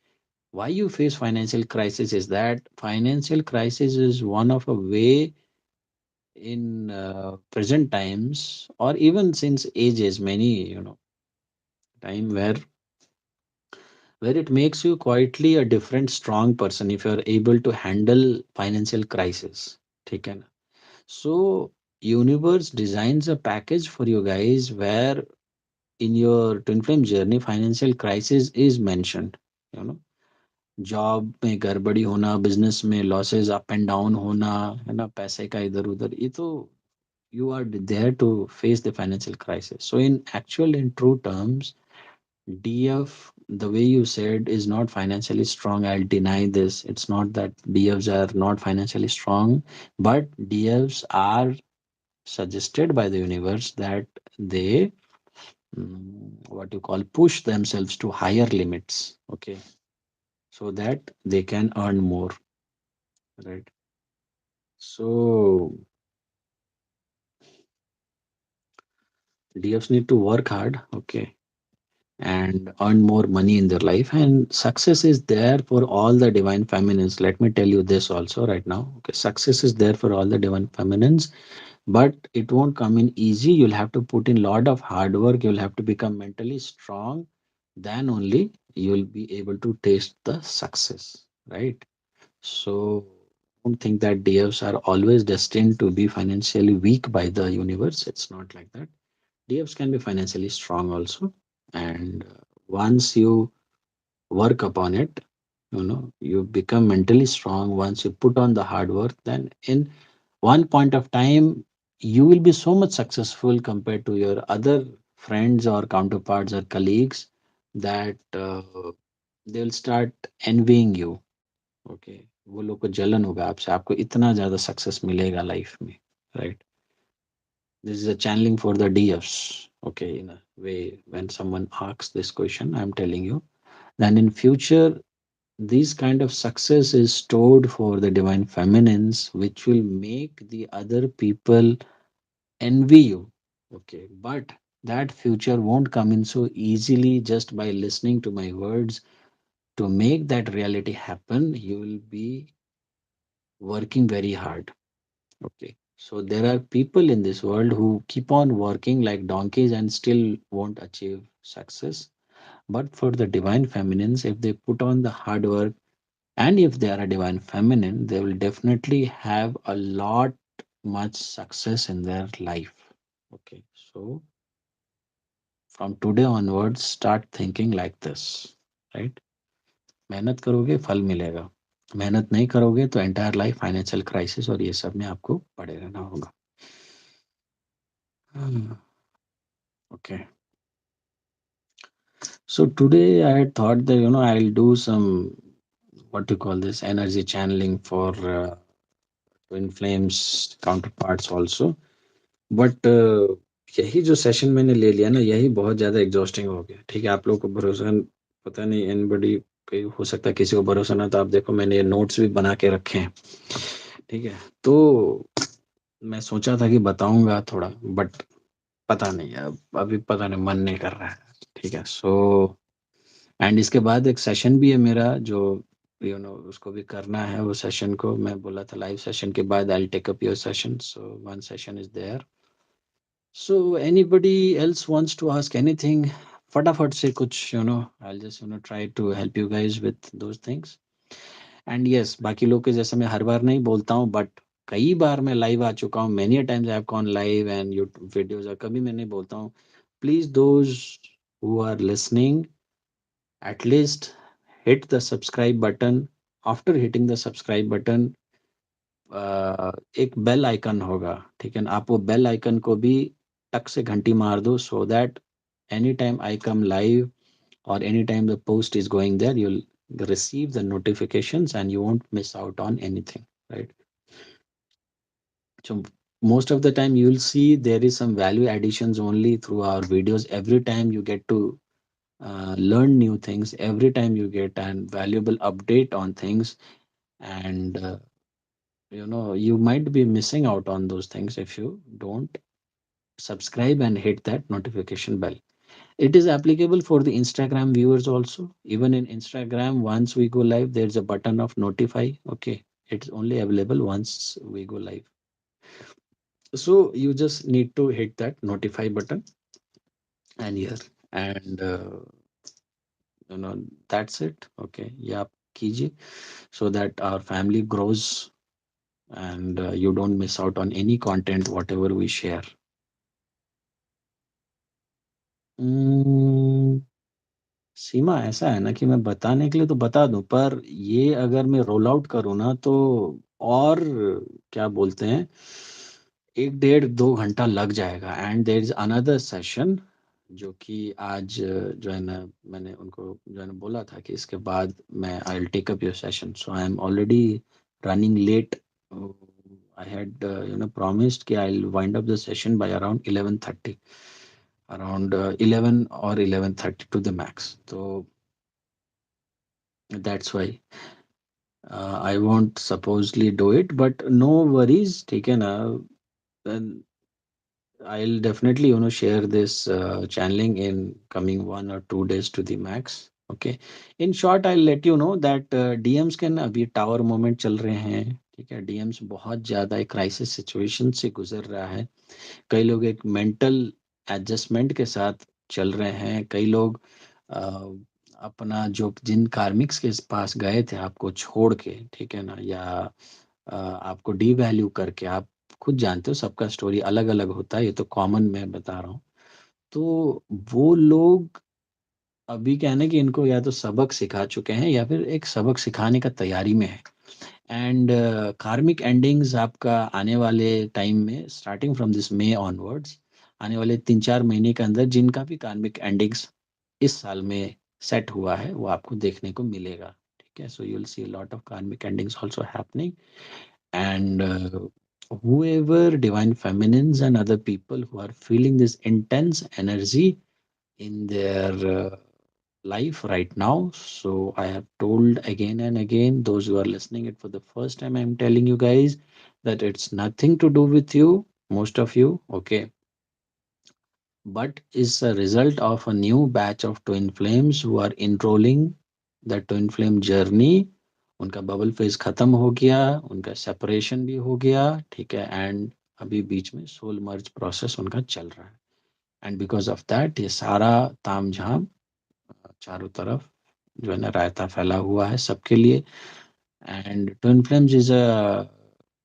Why you face financial crisis is that financial crisis is one of a way in present times or even since ages many, time where it makes you quietly a different strong person if you are able to handle financial crisis, ठीक है ना? So universe designs a package for you guys where in your twin flame journey financial crisis is mentioned, you know job में गड़बड़ी होना, business में losses up and down होना, है ना, पैसे का इधर उधर, ये तो you are there to face the financial crisis. So in actual, in true terms, DF, the way you said, is not financially strong. I'll deny this. It's not that DFs are not financially strong, but DFs are suggested by the universe that they, what you call, push themselves to higher limits. Okay, so that they can earn more, right? So DFs need to work hard. Okay, and earn more money in their life, and success is there for all the divine feminines. Let me tell you this also right now. Okay, success is there for all the divine feminines, but it won't come in easy. You'll have to put in lot of hard work, you'll have to become mentally strong, then only you'll be able to taste the success, right? So don't think that DFs are always destined to be financially weak by the universe. It's not like that. DFs can be financially strong also, and once you work upon it, you become mentally strong. Once you put on the hard work, then in one point of time, you will be so much successful compared to your other friends or counterparts or colleagues that they'll start envying you. Okay, वो लोग को जलन होगा आपसे, आपको इतना ज्यादा success मिलेगा लाइफ में, right? This is a channeling for the DFs. Okay, in a way, when someone asks this question, I'm telling you, then in future, this kind of success is stored for the divine feminines, which will make the other people envy you. Okay, but that future won't come in so easily just by listening to my words. To make that reality happen, you will be working very hard. Okay. So there are people in this world who keep on working like donkeys and still won't achieve success. But for the divine feminines, if they put on the hard work, and if they are a divine feminine, they will definitely have a lot much success in their life. Okay, so from today onwards, start thinking like this, right? मेहनत करोगे फल मिलेगा, मेहनत नहीं करोगे तो entire life financial crisis और ये सब में आपको पड़े रहना होगा. Okay, so today I had thought that I'll do some, what to call this, energy channeling for twin flames counterparts also. But यही जो सेशन मैंने ले लिया ना, यही बहुत ज़्यादा एग्जॉस्टिंग हो गया. ठीक है, आप लोगों को भरोसा पता नहीं, एनबडी पे हो सकता है किसी को भरोसा ना, तो आप देखो मैंने ये नोट्स भी बना के रखे हैं. ठीक है, तो मैं सोचा था कि बताऊंगा थोड़ा, बट पता नहीं, अब अभी पता नहीं, मन नहीं कर रहा है. ठीक है, सो एंड इसके बाद एक सेशन भी है मेरा, जो उसको भी करना है. वो सेशन को मैं बोला था लाइव सेशन के बाद I will take up your session, so one session is there. So anybody else wants to ask anything? फटाफट से कुछ, I'll just try to help you guys with those things. And yes, बाकी लोग के जैसे मैं हर बार नहीं बोलता हूँ, बट कई बार मैं लाइव आ चुका हूँ. Many times I have gone live and YouTube videos, और कभी मैं नहीं बोलता हूँ. Please those who are listening, at least hit the subscribe button. After hitting the subscribe button, एक बेल आइकन होगा. ठीक है ना, आप वो बेल आइकन को भी टक से घंटी मार दो, so that any time I come live or anytime the post is going there, you'll receive the notifications and you won't miss out on anything, right? So most of the time you'll see there is some value additions only through our videos. Every time you get to learn new things, every time you get an valuable update on things, and you might be missing out on those things if you don't subscribe and hit that notification bell. It is applicable for the Instagram viewers also. Even in Instagram, once we go live, there's a button of notify. Okay, it's only available once we go live. So you just need to hit that notify button and here, and that's it. Okay, yeah, कीजिए, so that our family grows and you don't miss out on any content whatever we share. Mm, सीमा ऐसा है ना कि मैं बताने के लिए तो बता दूं, पर ये अगर मैं रोल आउट करूँ ना, तो और क्या बोलते हैं, 1 डेढ़ 2 घंटा लग जाएगा. And there is another session जो कि आज जो है ना, मैंने उनको जो है ना बोला था कि इसके बाद मैं I will take up your session, so I am already running late. I had promised कि I will wind up the session by around 11:30, around 11 or 11:30 to the max. So that's why I won't supposedly do it, but no worries. ठीक है ना, then I'll definitely share this channeling in coming 1 or 2 days to the max. Okay. In short, I'll let you know that DMs के ना अभी tower moment चल रहे हैं. ठीक है, DMs बहुत ज़्यादा एक क्राइसिस सिचुएशन से गुजर रहा है. कई लोग एक मेंटल एडजस्टमेंट के साथ चल रहे हैं. कई लोग अ, अपना जो जिन कार्मिक्स के पास गए थे आपको छोड़ के, ठीक है ना, या आपको डी वैल्यू करके, आप खुद जानते हो सबका स्टोरी अलग अलग होता है, ये तो कॉमन मैं बता रहा हूँ. तो वो लोग अभी क्या है ना कि इनको या तो सबक सिखा चुके हैं या फिर एक सबक सिखाने का तैयारी में है. एंड कार्मिक एंडिंग्स आपका आने वाले टाइम में, starting from this may onwards, आने वाले 3 4 महीने के अंदर जिनका भी कार्मिक एंडिंग्स इस साल में सेट हुआ है, वो आपको देखने को मिलेगा. ठीक है, so you will see a lot of कार्मिक endings also happening. And whoever divine feminines and other people who are feeling this intense energy in their life right now, so I have told again and again, those who are listening it for the first time, I'm telling you guys that it's nothing to do with you, most of you, okay, but is a result of a new batch of twin flames who are enrolling the twin flame journey. उनका bubble phase खत्म हो गया, उनका separation भी हो गया. ठीक है, एंड अभी बीच में सोल मर्ज प्रोसेस उनका चल रहा है. एंड बिकॉज ऑफ दैट ये सारा तामझाम चारों तरफ जो है ना रायता फैला हुआ है सबके लिए। And twin flames is a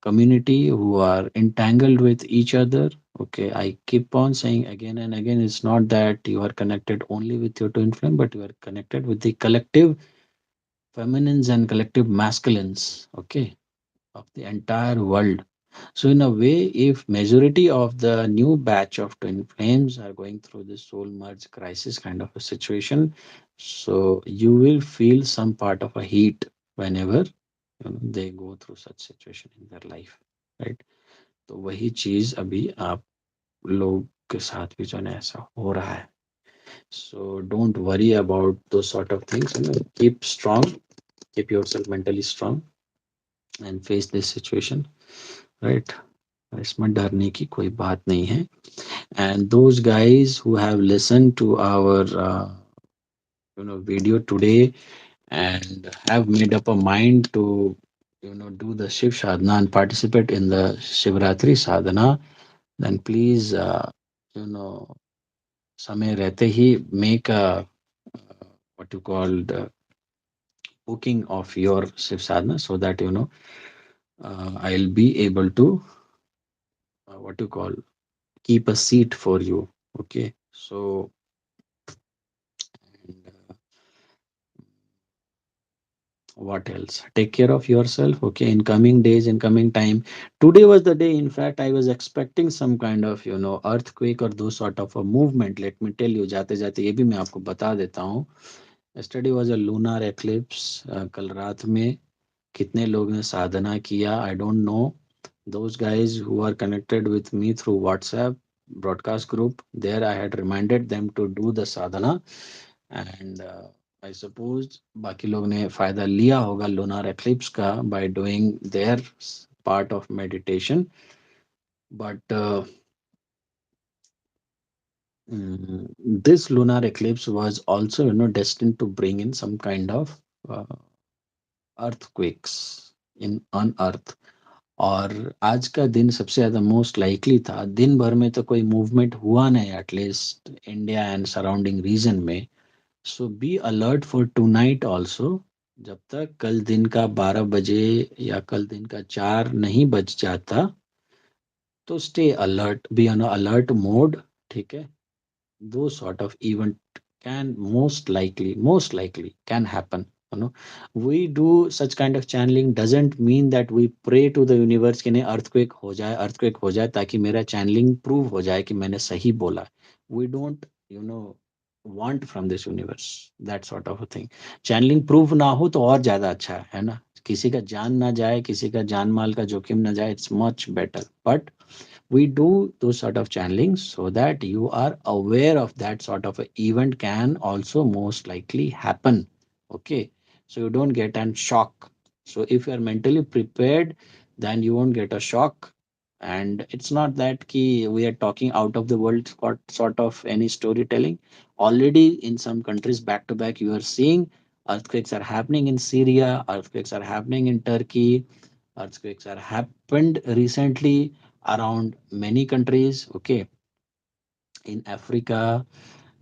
community who are entangled with each other. Okay, I keep on saying again and again, it's not that you are connected only with your twin flame, but you are connected with the collective feminines and collective masculines, okay, of the entire world. So in a way, if majority of the new batch of twin flames are going through this soul merge crisis kind of a situation, so you will feel some part of a heat whenever they go through such situation in their life, right? तो वही चीज अभी आप लोग के साथ भी जो है ना ऐसा हो रहा है. So don't worry about those sort of things. Keep strong, keep yourself mentally strong and face this situation, right? इसमें डरने की कोई बात नहीं है. And those guys who have listened to our video today and have made up a mind to do the Shiv sadhana and participate in the Shivratri sadhana, then please समय रहते ही make a what you call the booking of your Shiv sadhana so that I'll be able to what you call keep a seat for you. Okay, so and, what else, take care of yourself, okay, in coming days, in coming time. Today was the day, in fact I was expecting some kind of earthquake or those sort of a movement. Let me tell you, जाते जाते ये भी मैं आपको बता देता हूँ. Yesterday was a lunar eclipse. कल रात में कितने लोग ने साधना किया, I don't know. Those guys who are connected with me through WhatsApp broadcast group, there I had reminded them to do the sadhana. And I suppose बाकी लोग ने फायदा लिया होगा lunar eclipse का by doing their part of meditation. But this lunar eclipse was also destined to bring in some kind of uh, earthquakes in on earth. और आज का दिन सबसे ज्यादा मोस्ट लाइकली था. दिन भर में तो कोई मूवमेंट हुआ नहीं at least India and surrounding region में. So be alert for tonight also. जब तक कल दिन का 12 बजे या कल दिन का 4 नहीं बज जाता, तो stay alert, be on alert mode. ठीक है. those sort of event can most likely can happen. We do such kind of channeling doesn't mean that we pray to the universe कि नहीं earthquake हो जाए ताकि मेरा channeling prove हो जाए कि मैंने सही बोला. We don't you know want from this universe that sort of a thing. Channeling prove ना हो तो और ज्यादा अच्छा है ना. किसी का जान ना जाए, किसी का जान माल का जोखिम ना जाए, it's much better. But we do those sort of channelings so that you are aware of that sort of a event can also most likely happen. Okay, so you don't get an shock. So if you are mentally prepared, then you won't get a shock. And it's not that ki we are talking out of the world sort of any storytelling. Already in some countries back to back you are seeing earthquakes are happening in Syria, earthquakes are happening in Turkey, earthquakes are happened recently around many countries. Okay, in Africa,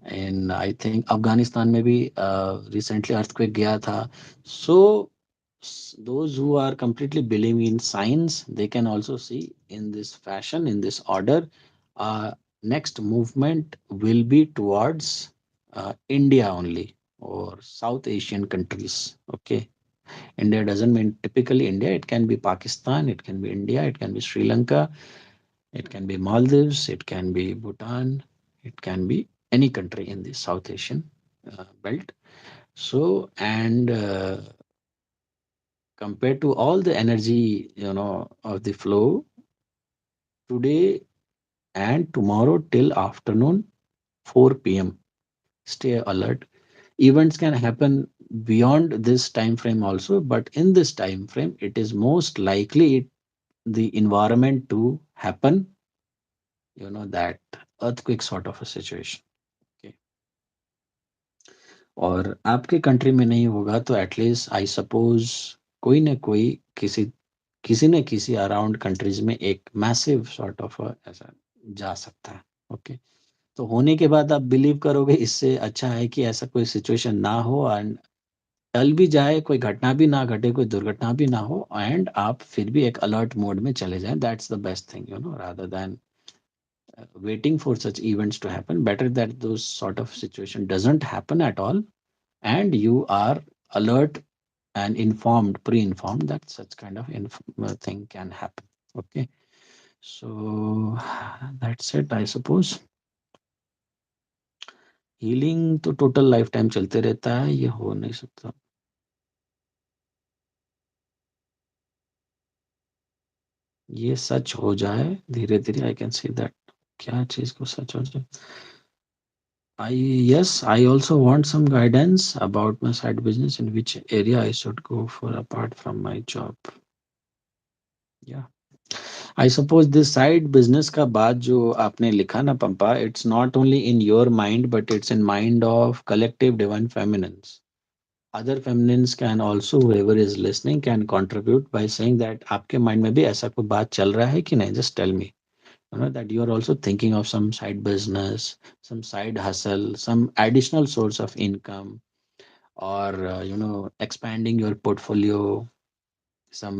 in I think Afghanistan में भी recently earthquake गया था. So those who are completely believing in science, they can also see in this fashion, in this order, next movement will be towards India only or South Asian countries. Okay, India doesn't mean typically India. It can be Pakistan, it can be India, it can be Sri Lanka, it can be Maldives, it can be Bhutan, it can be any country in the South Asian belt. So, and compared to all the energy, of the flow today and tomorrow till afternoon 4 p.m., stay alert. Events can happen beyond this time frame also, but in this time frame, it is most likely the environment to happen, that earthquake sort of a situation. Okay. और आपके country में नहीं होगा तो at least I suppose कोई ना कोई किसी किसी न किसी अराउंड कंट्रीज में एक मैसिव सॉर्ट ऑफ ऐसा जा सकता है. ओके, तो होने के बाद आप बिलीव करोगे, इससे अच्छा है कि ऐसा कोई सिचुएशन ना हो, एंड टल भी जाए, कोई घटना भी ना घटे, कोई दुर्घटना भी ना हो, एंड आप फिर भी एक अलर्ट मोड में चले जाएं. That's the best thing, rather than waiting for such events to happen. Better that those sort of situation doesn't happen at all, and you are alert and informed, pre-informed, that such kind of thing can happen. Okay, so that's it, I suppose. Healing तो total life time चलते रहता है, ये हो नहीं सकता. ये सच हो जाए धीरे धीरे, आई कैन सी दैट. क्या चीज को सच हो जाए? I Yes, I also want some guidance about my side business, in which area I should go for apart from my job. Yeah. I suppose this side business का बात जो आपने लिखा ना पंपा, it's not only in your mind but it's in mind of collective divine feminines. Other feminines can also, whoever is listening can contribute by saying that आपके mind में भी ऐसा कोई बात चल रहा है कि नहीं, just tell me. That you are also thinking of some side business, some side hustle, some additional source of income, or expanding your portfolio, some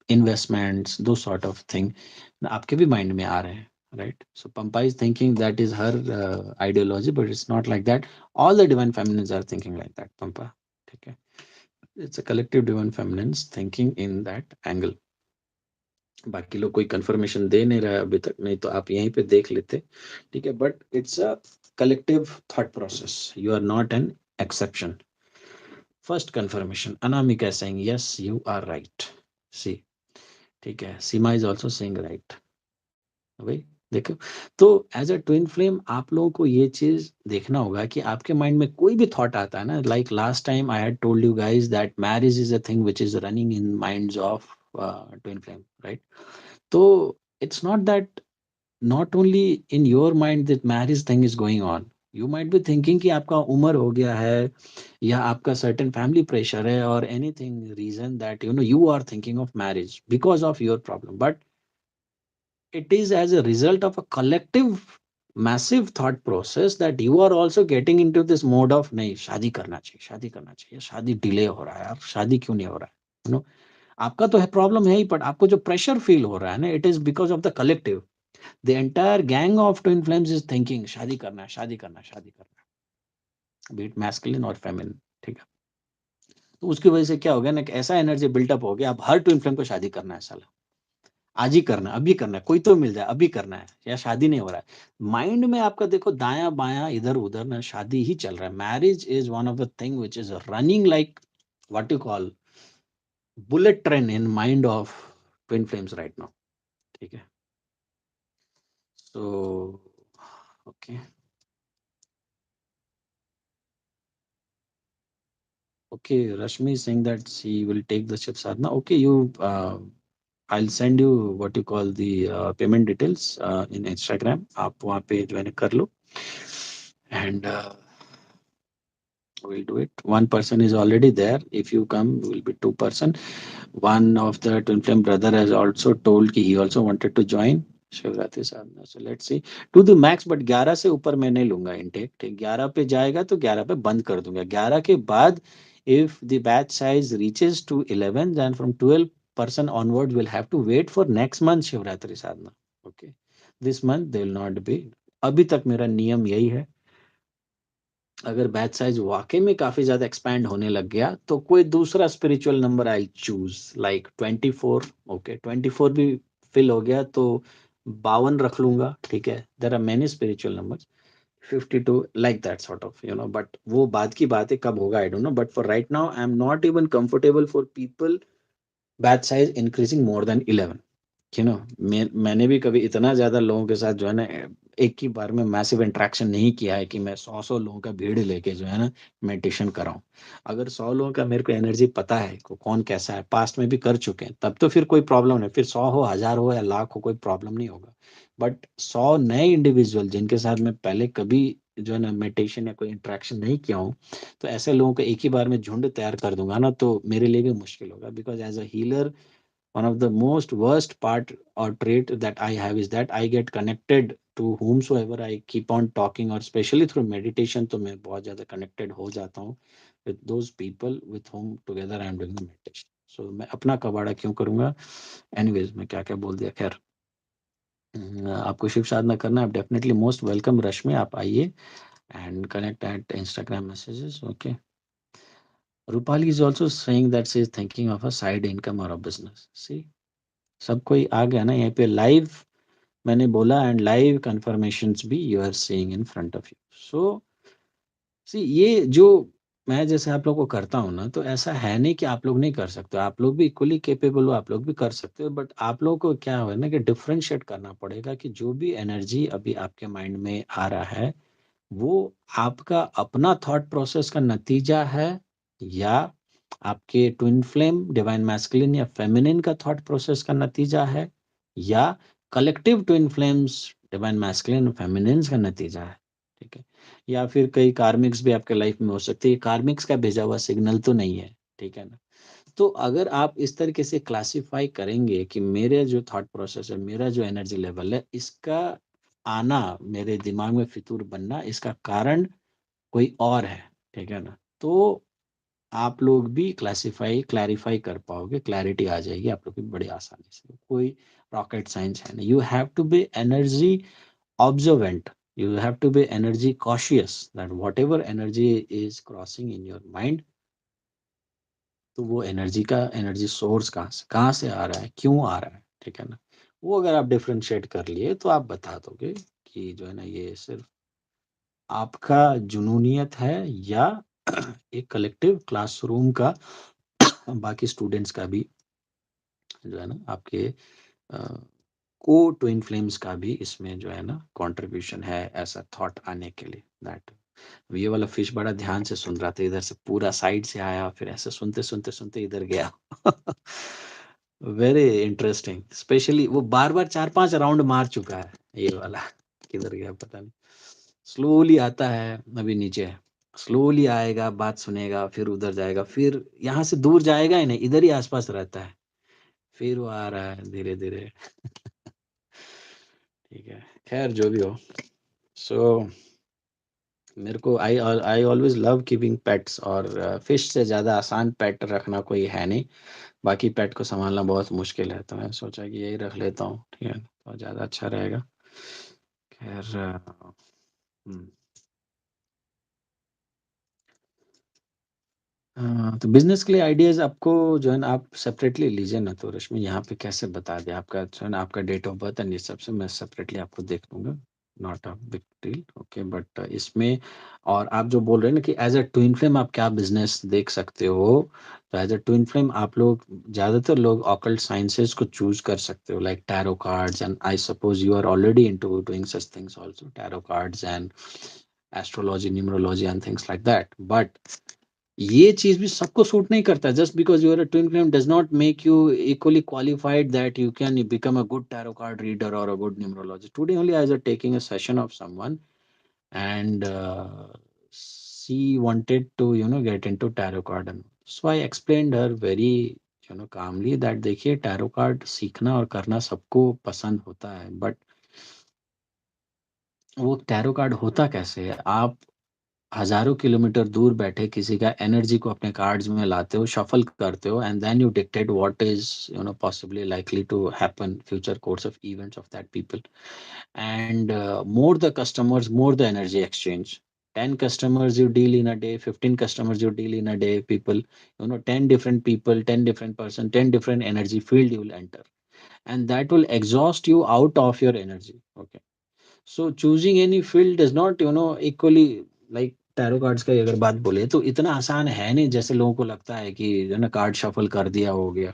investments, those sort of thing ना आपके भी mind में आ रहे हैं, right? So Pampa is thinking that is her ideology, but it's not like that. All the divine feminines are thinking like that, Pampa. Okay, it's a collective divine feminines thinking in that angle. बाकी लोग कोई confirmation दे नहीं रहा है अभी तक, नहीं तो आप यहीं पे देख लेते. ठीक है, but it's a collective thought process, you are not an exception. First confirmation, Anamika saying yes you are right. See, ठीक है, Seema is also saying right. भाई देखो, तो एज अ ट्विन फ्लेम आप लोगों को ये चीज देखना होगा कि आपके माइंड में कोई भी थॉट आता है ना, like last time I had told you guys that marriage is a thing which is running in minds of twin flame, right? तो it's not that, not only in your mind that marriage thing is going on. You might be thinking कि आपका उम्र हो गया है, या आपका certain family pressure है, or anything reason that you are thinking of marriage because of your problem, but it is as a result of a collective massive thought process that you are also getting into this mode of नहीं शादी करना चाहिए, शादी करना चाहिए, शादी delay हो रहा है, अब शादी क्यों नहीं हो रहा है, आपका तो है प्रॉब्लम है ही, बट आपको जो प्रेशर फील हो रहा है ना, it is because of the collective. The entire gang of twin flames is thinking शादी करना है, शादी करना है, शादी करना है, बीट मैस्कुलिन और फेमिनिन. ठीक है, तो उसकी वजह से क्या हो गया ना, कि ऐसा एनर्जी बिल्टअप हो गया, अब हर ट्विन फ्लेम को शादी करना है साला, आज ही करना है, अभी करना है, कोई तो मिल जाए, अभी करना है, या शादी नहीं हो रहा है. माइंड में आपका देखो दाया बाया इधर उधर ना शादी ही चल रहा है. Marriage is one of the thing which is running like what you call bullet train in mind of twin flames right now. ठीक है, so okay. Okay, Rashmi is saying that she will take the Shiv Sadhana. Okay, I'll send you what you call the payment details in Instagram. आप वहाँ पे जो है ना कर लो, and we'll do it. One person is already there. If you come, will be two-person. One of the twin flame brother has also told कि he also wanted to join Shivratri Sadhana. So let's see. To the max, but 11 से ऊपर मैं नहीं लूंगा intake. ठीक, 11 पे जाएगा तो 11 पे बंद कर दूंगा. 11 के बाद if the batch size reaches to 11, then from 12 person onwards we'll have to wait for next month Shivratri Sadhana. Okay, this month they will not be. अभी तक मेरा नियम यही है. अगर बैच साइज वाकई में काफी ज्यादा एक्सपैंड होने लग गया तो कोई दूसरा spiritual number I choose, like 24. Okay, 24 भी फिल हो गया तो 52 रख लूंगा. ठीक है, there are many spiritual numbers. 52 like that sort of, but वो बाद की बात है, कब होगा I don't know. But for right now I am not even comfortable for people batch size increasing more than 11. मैंने भी कभी इतना ज्यादा लोगों के साथ जो है ना एक ही बार में मैसिव इंटरेक्शन नहीं किया है कि मैं 100 लोगों का भीड़ लेके जो है ना मेडिटेशन कराऊं. अगर 100 लोगों का मेरे को एनर्जी पता है को कौन कैसा है, पास्ट में भी कर चुके हैं, तब तो फिर कोई प्रॉब्लम नहीं. फिर 100 हो, 1000 हो या लाख हो, कोई प्रॉब्लम नहीं होगा. बट 100 नए इंडिविजुअल जिनके साथ मैं पहले कभी जो है ना मेडिटेशन या कोई इंटरेक्शन नहीं किया हूँ, तो ऐसे लोगों को एक ही बार में झुंड तैयार कर दूंगा ना, तो मेरे लिए भी मुश्किल होगा. Because as a healer one of the most worst part or trait that I have is that I get connected to whomsoever I keep on talking, or especially through meditation, तो मैं बहुत ज़्यादा connected हो जाता हूँ with those people with whom together I am doing the meditation. So मैं अपना कबाड़ा क्यों करूँगा? Anyways, मैं क्या क्या बोल दिया, खैर। आपको शिव साधना करना है, आप डेफिनेटली मोस्ट वेलकम रश्मि, आप आइए and connect at Instagram messages. Okay. Rupali is also saying that she is thinking of a side income or a business. See, सब कोई आ गया ना यहाँ पे लाइव, मैंने बोला, एंड लाइव कंफर्मेशंस भी you are seeing in front of you. So see, ये जो मैं जैसे आप लोग को करता हूँ ना, तो ऐसा है नहीं कि आप लोग नहीं कर सकते हो, आप लोग भी इक्वली केपेबल हो, आप लोग भी कर सकते हो, बट आप लोग को क्या है ना कि डिफरेंशिएट करना पड़ेगा कि जो भी एनर्जी अभी आपके माइंड में आ रहा है वो आपका अपना थॉट प्रोसेस का नतीजा है, या आपके ट्विन फ्लेम डिवाइन मैस्कुलिन या फेमिनिन का थॉट प्रोसेस का नतीजा है, या collective twin flames divine masculine और फेमिनिन का नतीजा है। ठीक है, या फिर कई कार्मिक्स भी आपके लाइफ में हो सकते हैं, कार्मिक्स का भेजा हुआ सिग्नल तो नहीं है। ठीक है ना? तो अगर आप इस तरीके से क्लासिफाई करेंगे कि मेरे जो थॉट प्रोसेस है, मेरा जो एनर्जी लेवल है, इसका आना, मेरे दिमाग में फितूर बनना, इसका कारण कोई और है। ठीक है ना? तो आप लोग भी क्लासिफाई क्लैरिफाई कर पाओगे, क्लैरिटी आ जाएगी आप लोग की बड़ी आसानी से। कोई रॉकेट साइंस है नहीं। You have to be energy observant, you have to be energy cautious that whatever energy is crossing in your mind, तो वो एनर्जी का एनर्जी सोर्स कहाँ से आ रहा है, क्यों आ रहा है। ठीक है ना? वो अगर आप डिफरेंशिएट कर लिए तो आप बता दोगे कि जो है ना ये सिर्फ आपका जुनूनियत है, या एक कलेक्टिव क्लासरूम का बाकी स्टूडेंट्स का भी जो है ना, आपके को ट्विन फ्लेम्स का भी इसमें जो है ना कंट्रीब्यूशन है ऐसा थॉट आने के लिए। दैट ये वाला फिश बड़ा ध्यान से सुन रहा था, इधर से पूरा साइड से आया, फिर ऐसे सुनते सुनते सुनते इधर गया। वेरी इंटरेस्टिंग, स्पेशली वो बार बार 4-5 राउंड मार चुका है ये वाला। किधर गया पता नहीं। स्लोली आता है, अभी नीचे है, स्लोली आएगा, बात सुनेगा, फिर उधर जाएगा, फिर यहाँ से दूर जाएगा ही नहीं, इधर ही आसपास रहता है, फिर वो आ रहा है धीरे धीरे। ठीक है, खैर जो भी हो। सो मेरे को I always love keeping pets, और फिश से ज़्यादा आसान पेट रखना कोई है नहीं। बाकी पेट को संभालना बहुत मुश्किल है, तो मैं सोचा कि यही रख लेता हूँ। ठीक है, तो ज़्यादा अच्छा रहेगा। खैर हम्म, हाँ, तो बिजनेस के लिए आइडियाज आपको जो है ना आप सेपरेटली लीजिए ना। तो रश्मि यहाँ पे कैसे बता दे आपका जो है ना, आपका डेट ऑफ बर्थ एंड ये सब से मैं सेपरेटली आपको देख लूंगा। Not a big deal. Okay, but इसमें, और आप जो बोल रहे हैं ना कि एज अ ट्विन फ्लेम आप क्या बिजनेस देख सकते हो, तो एज अ ट्विन फ्लेम आप लोग, ज़्यादातर लोग ऑकल्ट साइंसेज को चूज कर सकते हो, like tarot cards, and I suppose you are already into doing such things also, tarot cards and astrology, numerology and things like that. But ये चीज भी सबको सूट नहीं करता। Just because you are a twin flame does not make you equally qualified that you can become a good tarot card reader और a good numerologist. Today only I was taking a session of someone, and she wanted to get into tarot card, and so I explained her very calmly that देखिए tarot card सीखना और करना सबको पसंद होता है, but वो tarot card होता कैसे है? आप हजारों किलोमीटर दूर बैठे किसी का एनर्जी को अपने कार्ड्स में लाते हो, शफल करते हो, and then you dictate what is possibly likely to happen, future course of events of that people, and more the customers, more the energy exchange. 10 customers you deal in a day, 15 customers you deal in a day, people, 10 different people, 10 different person, 10 different energy field you will enter, and that will exhaust you out of your energy. Okay, so choosing any field does not equally, like tarot cards का अगर बात बोले तो इतना आसान है नहीं जैसे लोगों को लगता है कि जो ना कार्ड शफल कर दिया हो गया।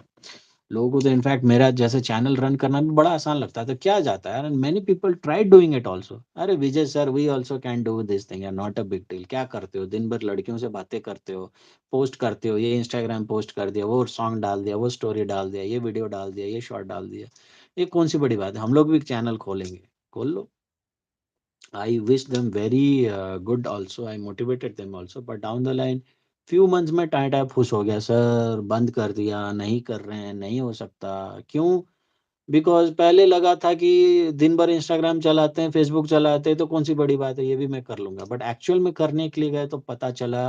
लोगों को तो इनफैक्ट मेरा जैसे चैनल रन करना भी बड़ा आसान लगता है, तो क्या जाता है, and many people try doing it also. अरे Vijay sir, we also can do this thing, not a big deal. क्या करते हो दिन भर, लड़कियों से बातें करते हो, पोस्ट करते हो, ये इंस्टाग्राम पोस्ट कर दिया, वो सॉन्ग डाल दिया, वो स्टोरी डाल दिया, ये वीडियो डाल दिया, ये शॉर्ट डाल दिया, ये कौन सी बड़ी बात है? हम लोग भी चैनल खोलेंगे, खोल लो। I wish them very good also. I motivated them also. But down the line, few months में टाई टाई फुस हो गया, सर बंद कर दिया, नहीं कर रहे हैं, नहीं हो सकता। क्यों? बिकॉज़ पहले लगा था कि दिन भर इंस्टाग्राम चलाते हैं, फेसबुक चलाते हैं, तो कौन-सी बड़ी बात है, ये भी मैं कर लूँगा। बट एक्चुअल में करने के लिए गए तो पता चला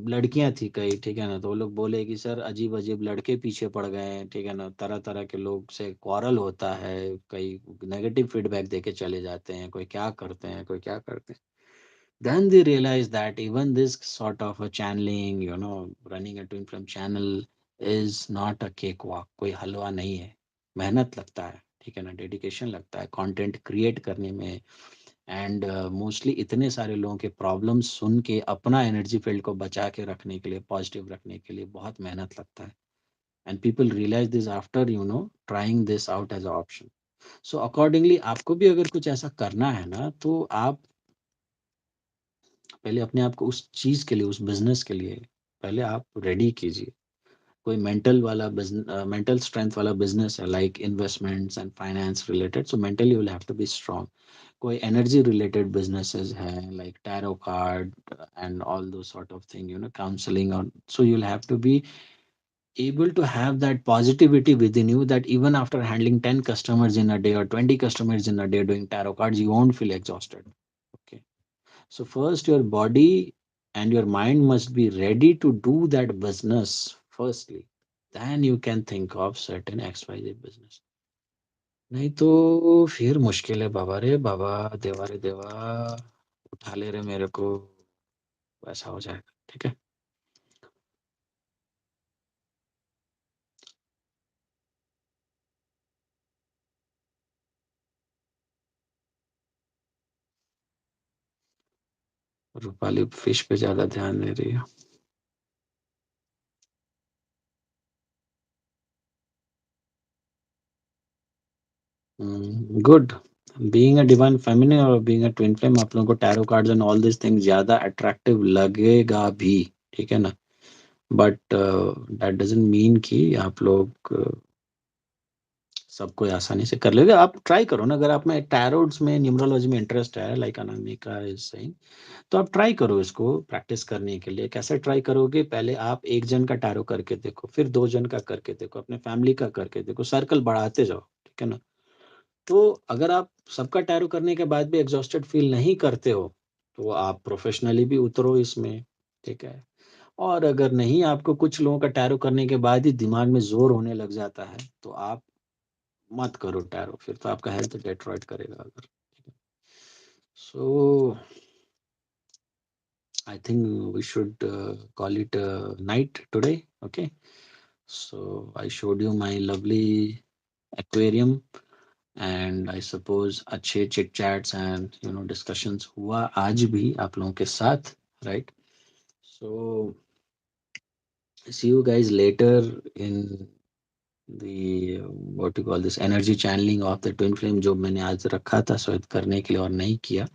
लड़कियाँ थी कई, ठीक है ना? तो वो लोग बोले कि सर अजीब-अजीब लड़के पीछे पड़ गए हैं, ठीक है ना? तरह-तरह के लोग से quarrel होता है, कई नेगेटिव फीडबैक देके चले जाते हैं, कोई क्या करते हैं, कोई क्या करते हैं। Then they realize that even this sort of a channeling, running a twin flame channel is not a cakewalk. कोई हलवा नहीं है। मेहनत लगता है, ठीक है ना? डेडिकेशन लगता है, कंटेंट क्रिएट करने में एंड मोस्टली इतने सारे लोगों के प्रॉब्लम्स सुन के अपना एनर्जी फील्ड को बचा के रखने के लिए, पॉजिटिव रखने के लिए बहुत मेहनत लगता है। And people realise this after trying this out as a option. So accordingly आपको भी अगर कुछ ऐसा करना है ना, तो आप पहले अपने आप को उस चीज़ के लिए, उस बिज़नेस के लिए पहले आप रेडी कीजिए। कोई मेंटल स्ट्रेंथ वाला बिज़नेस है like investments and finance related, so mentally you will have to be strong. कोई एनर्जी रिलेटेड बिज़नेसेस हैं like tarot card and all those sort of thing, counselling और so you will have to be able to have that positivity within you that even after handling 10 customers in a day or 20 customers in a day doing tarot cards, you won't feel exhausted. Okay. So first, your body and your mind must be ready to do that business firstly. Then you can think of certain XYZ business. नहीं तो फिर मुश्किल है बाबा रे बाबा, देवा रे देवा, उठा ले रे मेरे को, वैसा हो जाएगा। ठीक है। रूपाली फिश पे ज्यादा ध्यान दे रही है। Good. Being a divine feminine और बीइंग अ ट्विन फ्लेम, आप लोगों को tarot cards and all this things ज्यादा अट्रैक्टिव लगेगा भी, ठीक है ना? बट दैट डजंट मीन कि आप लोग सब कोई आसानी से कर लेगा। आप ट्राई करो ना, अगर आप में टैरोट्स में, न्यूमरोलॉजी में इंटरेस्ट है लाइक अनामिका इज सेइंग, तो आप ट्राई करो इसको प्रैक्टिस करने के लिए। कैसे ट्राई करोगे? पहले आप एक जन का टैरो करके देखो, फिर दो जन का करके देखो, अपने फैमिली का करके देखो, सर्कल बढ़ाते जाओ, ठीक है ना? तो अगर आप सबका टैरो करने के बाद भी एग्जॉस्टेड फील नहीं करते हो, तो आप प्रोफेशनली भी उतरो इसमें, ठीक है? और अगर नहीं, आपको कुछ लोगों का टैरो करने के बाद ही दिमाग में जोर होने लग जाता है, तो आप मत करो टैरो, फिर तो आपका हेल्थ डेट्रॉइट करेगा अगर। So I think we should call it night today. Okay, so I showed you my lovely aquarium and I suppose अच्छे चिट चैट्स एंड डिस्कशंस हुआ आज भी आप लोगों के साथ, right? So see you guys later in the what you call this energy channeling of the twin flame, जो मैंने आज रखा था शायद करने के लिए और नहीं किया,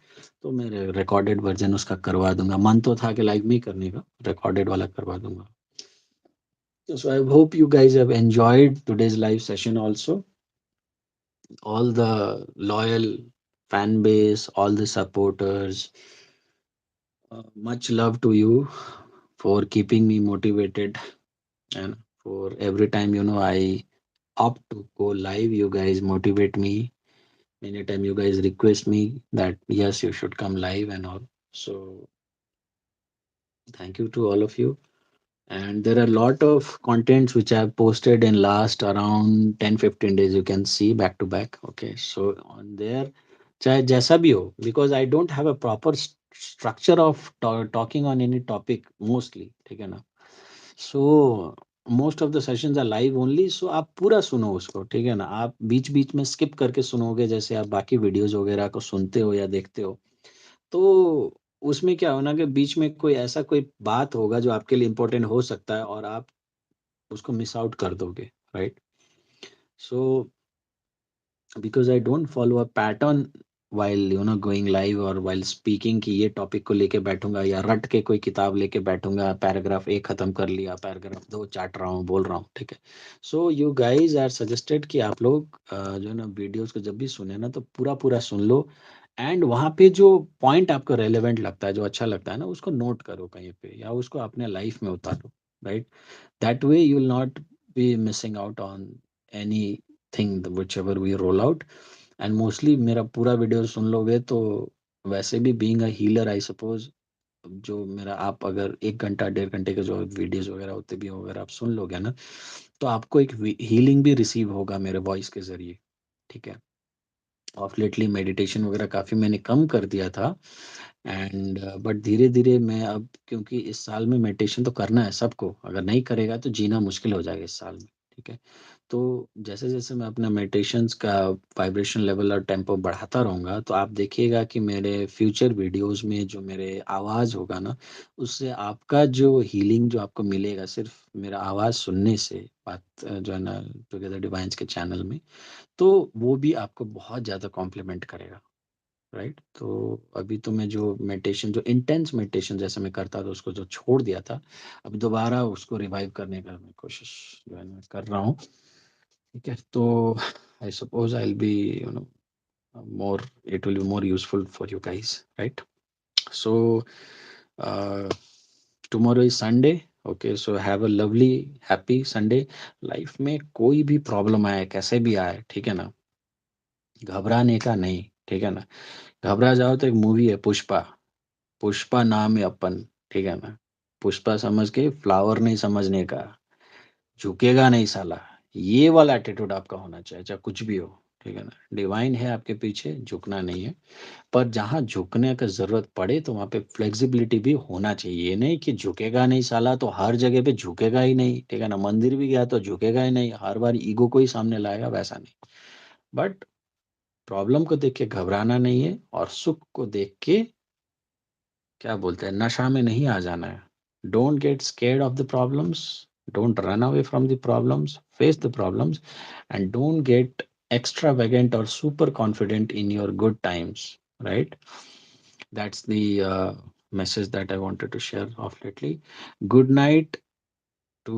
तो मैं रिकॉर्डेड वर्जन उसका करवा दूंगा। मन तो था कि लाइव में ही करने का, रिकॉर्डेड वाला करवा दूंगा। So I hope you guys have enjoyed today's live session also. All the loyal fan base, all the supporters, much love to you for keeping me motivated, and for every time I opt to go live, you guys motivate me. Anytime you guys request me that yes, you should come live and all. So thank you to all of you. And there are a lot of contents which I've posted in last around 10-15 days. You can see back to back. Okay, so on there, चाहे जैसा भी हो, because I don't have a proper structure of talking on any topic mostly, ठीक है ना? So most of the sessions are live only, so आप पूरा सुनो उसको, ठीक है ना? आप बीच बीच में स्किप करके सुनोगे, जैसे आप बाकी वीडियोस वगैरह को सुनते हो या देखते हो, तो उसमें क्या हो ना कि बीच में कोई ऐसा कोई बात होगा जो आपके लिए इम्पोर्टेंट हो सकता है और आप उसको मिस आउट कर दोगे, right? So because I don't follow a pattern while going live और वाइल स्पीकिंग कि ये टॉपिक को लेके बैठूंगा या रट के कोई किताब लेके बैठूंगा, पैराग्राफ एक खत्म कर लिया, पैराग्राफ दो चाट रहा हूँ, बोल रहा हूँ, ठीक है? So you guys are suggested कि आप लोग जो है ना वीडियोस को जब भी सुने ना, तो पूरा पूरा सुन लो एंड वहाँ पे जो पॉइंट आपको रेलेवेंट लगता है, जो अच्छा लगता है ना, उसको नोट करो कहीं पे या उसको अपने लाइफ में उतारो, राइट? That way you will not be missing out on anything whichever we roll out. And mostly मेरा पूरा वीडियो सुन लोगे तो वैसे भी being a healer I suppose, जो मेरा आप अगर 1 घंटा 1.5 घंटे के जो वीडियोस वगैरह होते भी हो, अगर आप सुन लोगे ना, तो आपको एक हीलिंग भी रिसीव होगा मेरे वॉइस के ज़रिए, ठीक है? ऑफ लेटली मेडिटेशन वगैरह काफ़ी मैंने कम कर दिया था। एंड बट धीरे-धीरे मैं अब, क्योंकि इस साल में मेडिटेशन तो करना है सबको, अगर नहीं करेगा तो जीना मुश्किल हो जाएगा इस साल में, ठीक है? तो जैसे-जैसे मैं अपना मेडिटेशंस का वाइब्रेशन लेवल और टेम्पो बढ़ाता रहूँगा, तो आप देखिएगा कि मेरे फ्यूचर वीडियोज़ में जो मेरे आवाज़ होगा ना, उससे आपका जो हीलिंग जो आपको मिलेगा सिर्फ़ मेरा आवाज़ सुनने से, बात जो है ना टुगेदर डिवाइन्स के चैनल में, तो वो भी आपको बहुत ज़्यादा कॉम्प्लीमेंट करेगा, राइट? तो अभी तो मैं जो मेडिटेशन, जो इंटेंस मेडिटेशन जैसे मैं करता था, उसको जो छोड़ दिया था, अब दोबारा उसको रिवाइव करने का मैं कोशिश जो है ना कर रहा हूँ, ठीक है? तो I suppose I will be you know more, it will be more useful for you guys, right? So uh, tomorrow is Sunday. Okay, so have a lovely happy Sunday. Life में कोई भी प्रॉब्लम आए, कैसे भी आए, ठीक है ना, घबराने का नहीं, ठीक है ना? घबरा जाओ तो एक मूवी है पुष्पा, पुष्पा नाम है अपन, ठीक है ना? पुष्पा समझ के फ्लावर नहीं समझने का, झुकेगा नहीं साला, ये वाला एटीट्यूड आपका होना चाहिए, चाहे कुछ भी हो, ठीक है ना? डिवाइन है आपके पीछे, झुकना नहीं है। पर जहाँ झुकने का ज़रूरत पड़े तो वहाँ पे फ्लेक्सिबिलिटी भी होना चाहिए। ये नहीं कि झुकेगा नहीं साला तो हर जगह पे झुकेगा ही नहीं, ठीक है ना? मंदिर भी गया तो झुकेगा ही नहीं, हर बार ईगो को ही सामने लाएगा, वैसा नहीं। बट प्रॉब्लम को देख के घबराना नहीं है, और सुख को देख के क्या बोलते हैं, नशा में नहीं आ जाना है। Don't get scared of the problems, don't run away from the problems, face the problems, and don't get extravagant or super confident in your good times, right? That's the message that I wanted to share off lately. Good night to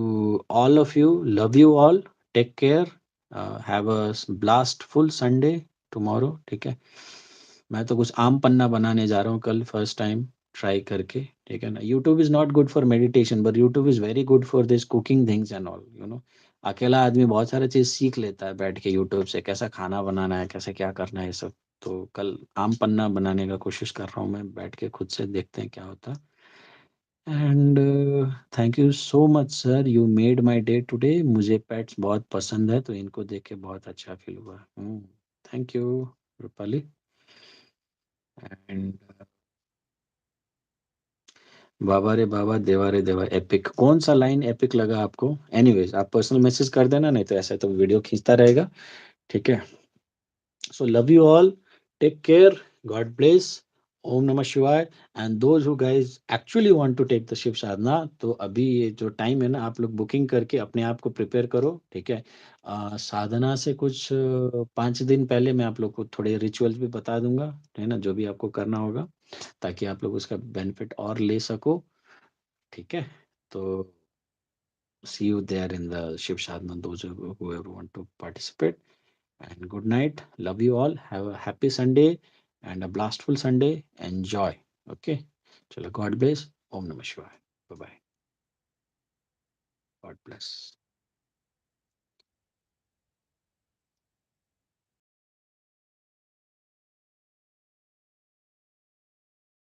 all of you. Love you all. Take care. Have a blastful Sunday tomorrow. ठीक है? मैं तो कुछ आम पन्ना बनाने जा रहा हूँ कल, फर्स्ट टाइम ट्राई करके, ठीक है ना? YouTube is not good for meditation, but YouTube is very good for this cooking things and all, you know. अकेला आदमी बहुत सारा चीज सीख लेता है बैठ के यूट्यूब से, कैसा खाना बनाना है, कैसे क्या करना है, ये सब। तो कल आम पन्ना बनाने का कोशिश कर रहा हूँ मैं बैठ के खुद से, देखते हैं क्या होता है। And thank you so much sir, you made my day today. मुझे पेट्स बहुत पसंद है, तो इनको देख के बहुत अच्छा फील हुआ। Thank you Rupali. एंड बाबा रे बाबा, देवा रे देवा, एपिक। कौन सा लाइन एपिक लगा आपको? एनीवेज आप पर्सनल मैसेज कर देना, नहीं तो ऐसा तो वीडियो खींचता रहेगा, ठीक है? So love you all. Take care. God bless. Om Namah Shivaya. And those who guys actually want to take the Shiv साधना, तो अभी ये जो टाइम है ना, आप लोग बुकिंग करके अपने आप को प्रिपेयर करो, ठीक है? साधना से कुछ 5 दिन पहले मैं आप लोग को थोड़े रिचुअल्स भी बता दूंगा, है ना, जो भी आपको करना होगा, ताकि आप लोग उसका बेनिफिट और ले सको, ठीक है? तो see you there in the Shiv Sadhana, those whoever want to participate. And good night. Love you all. Have a happy Sunday and a blastful Sunday. Enjoy. Okay. Chalo, God bless. Om Namah Shivaya. Bye bye. God bless.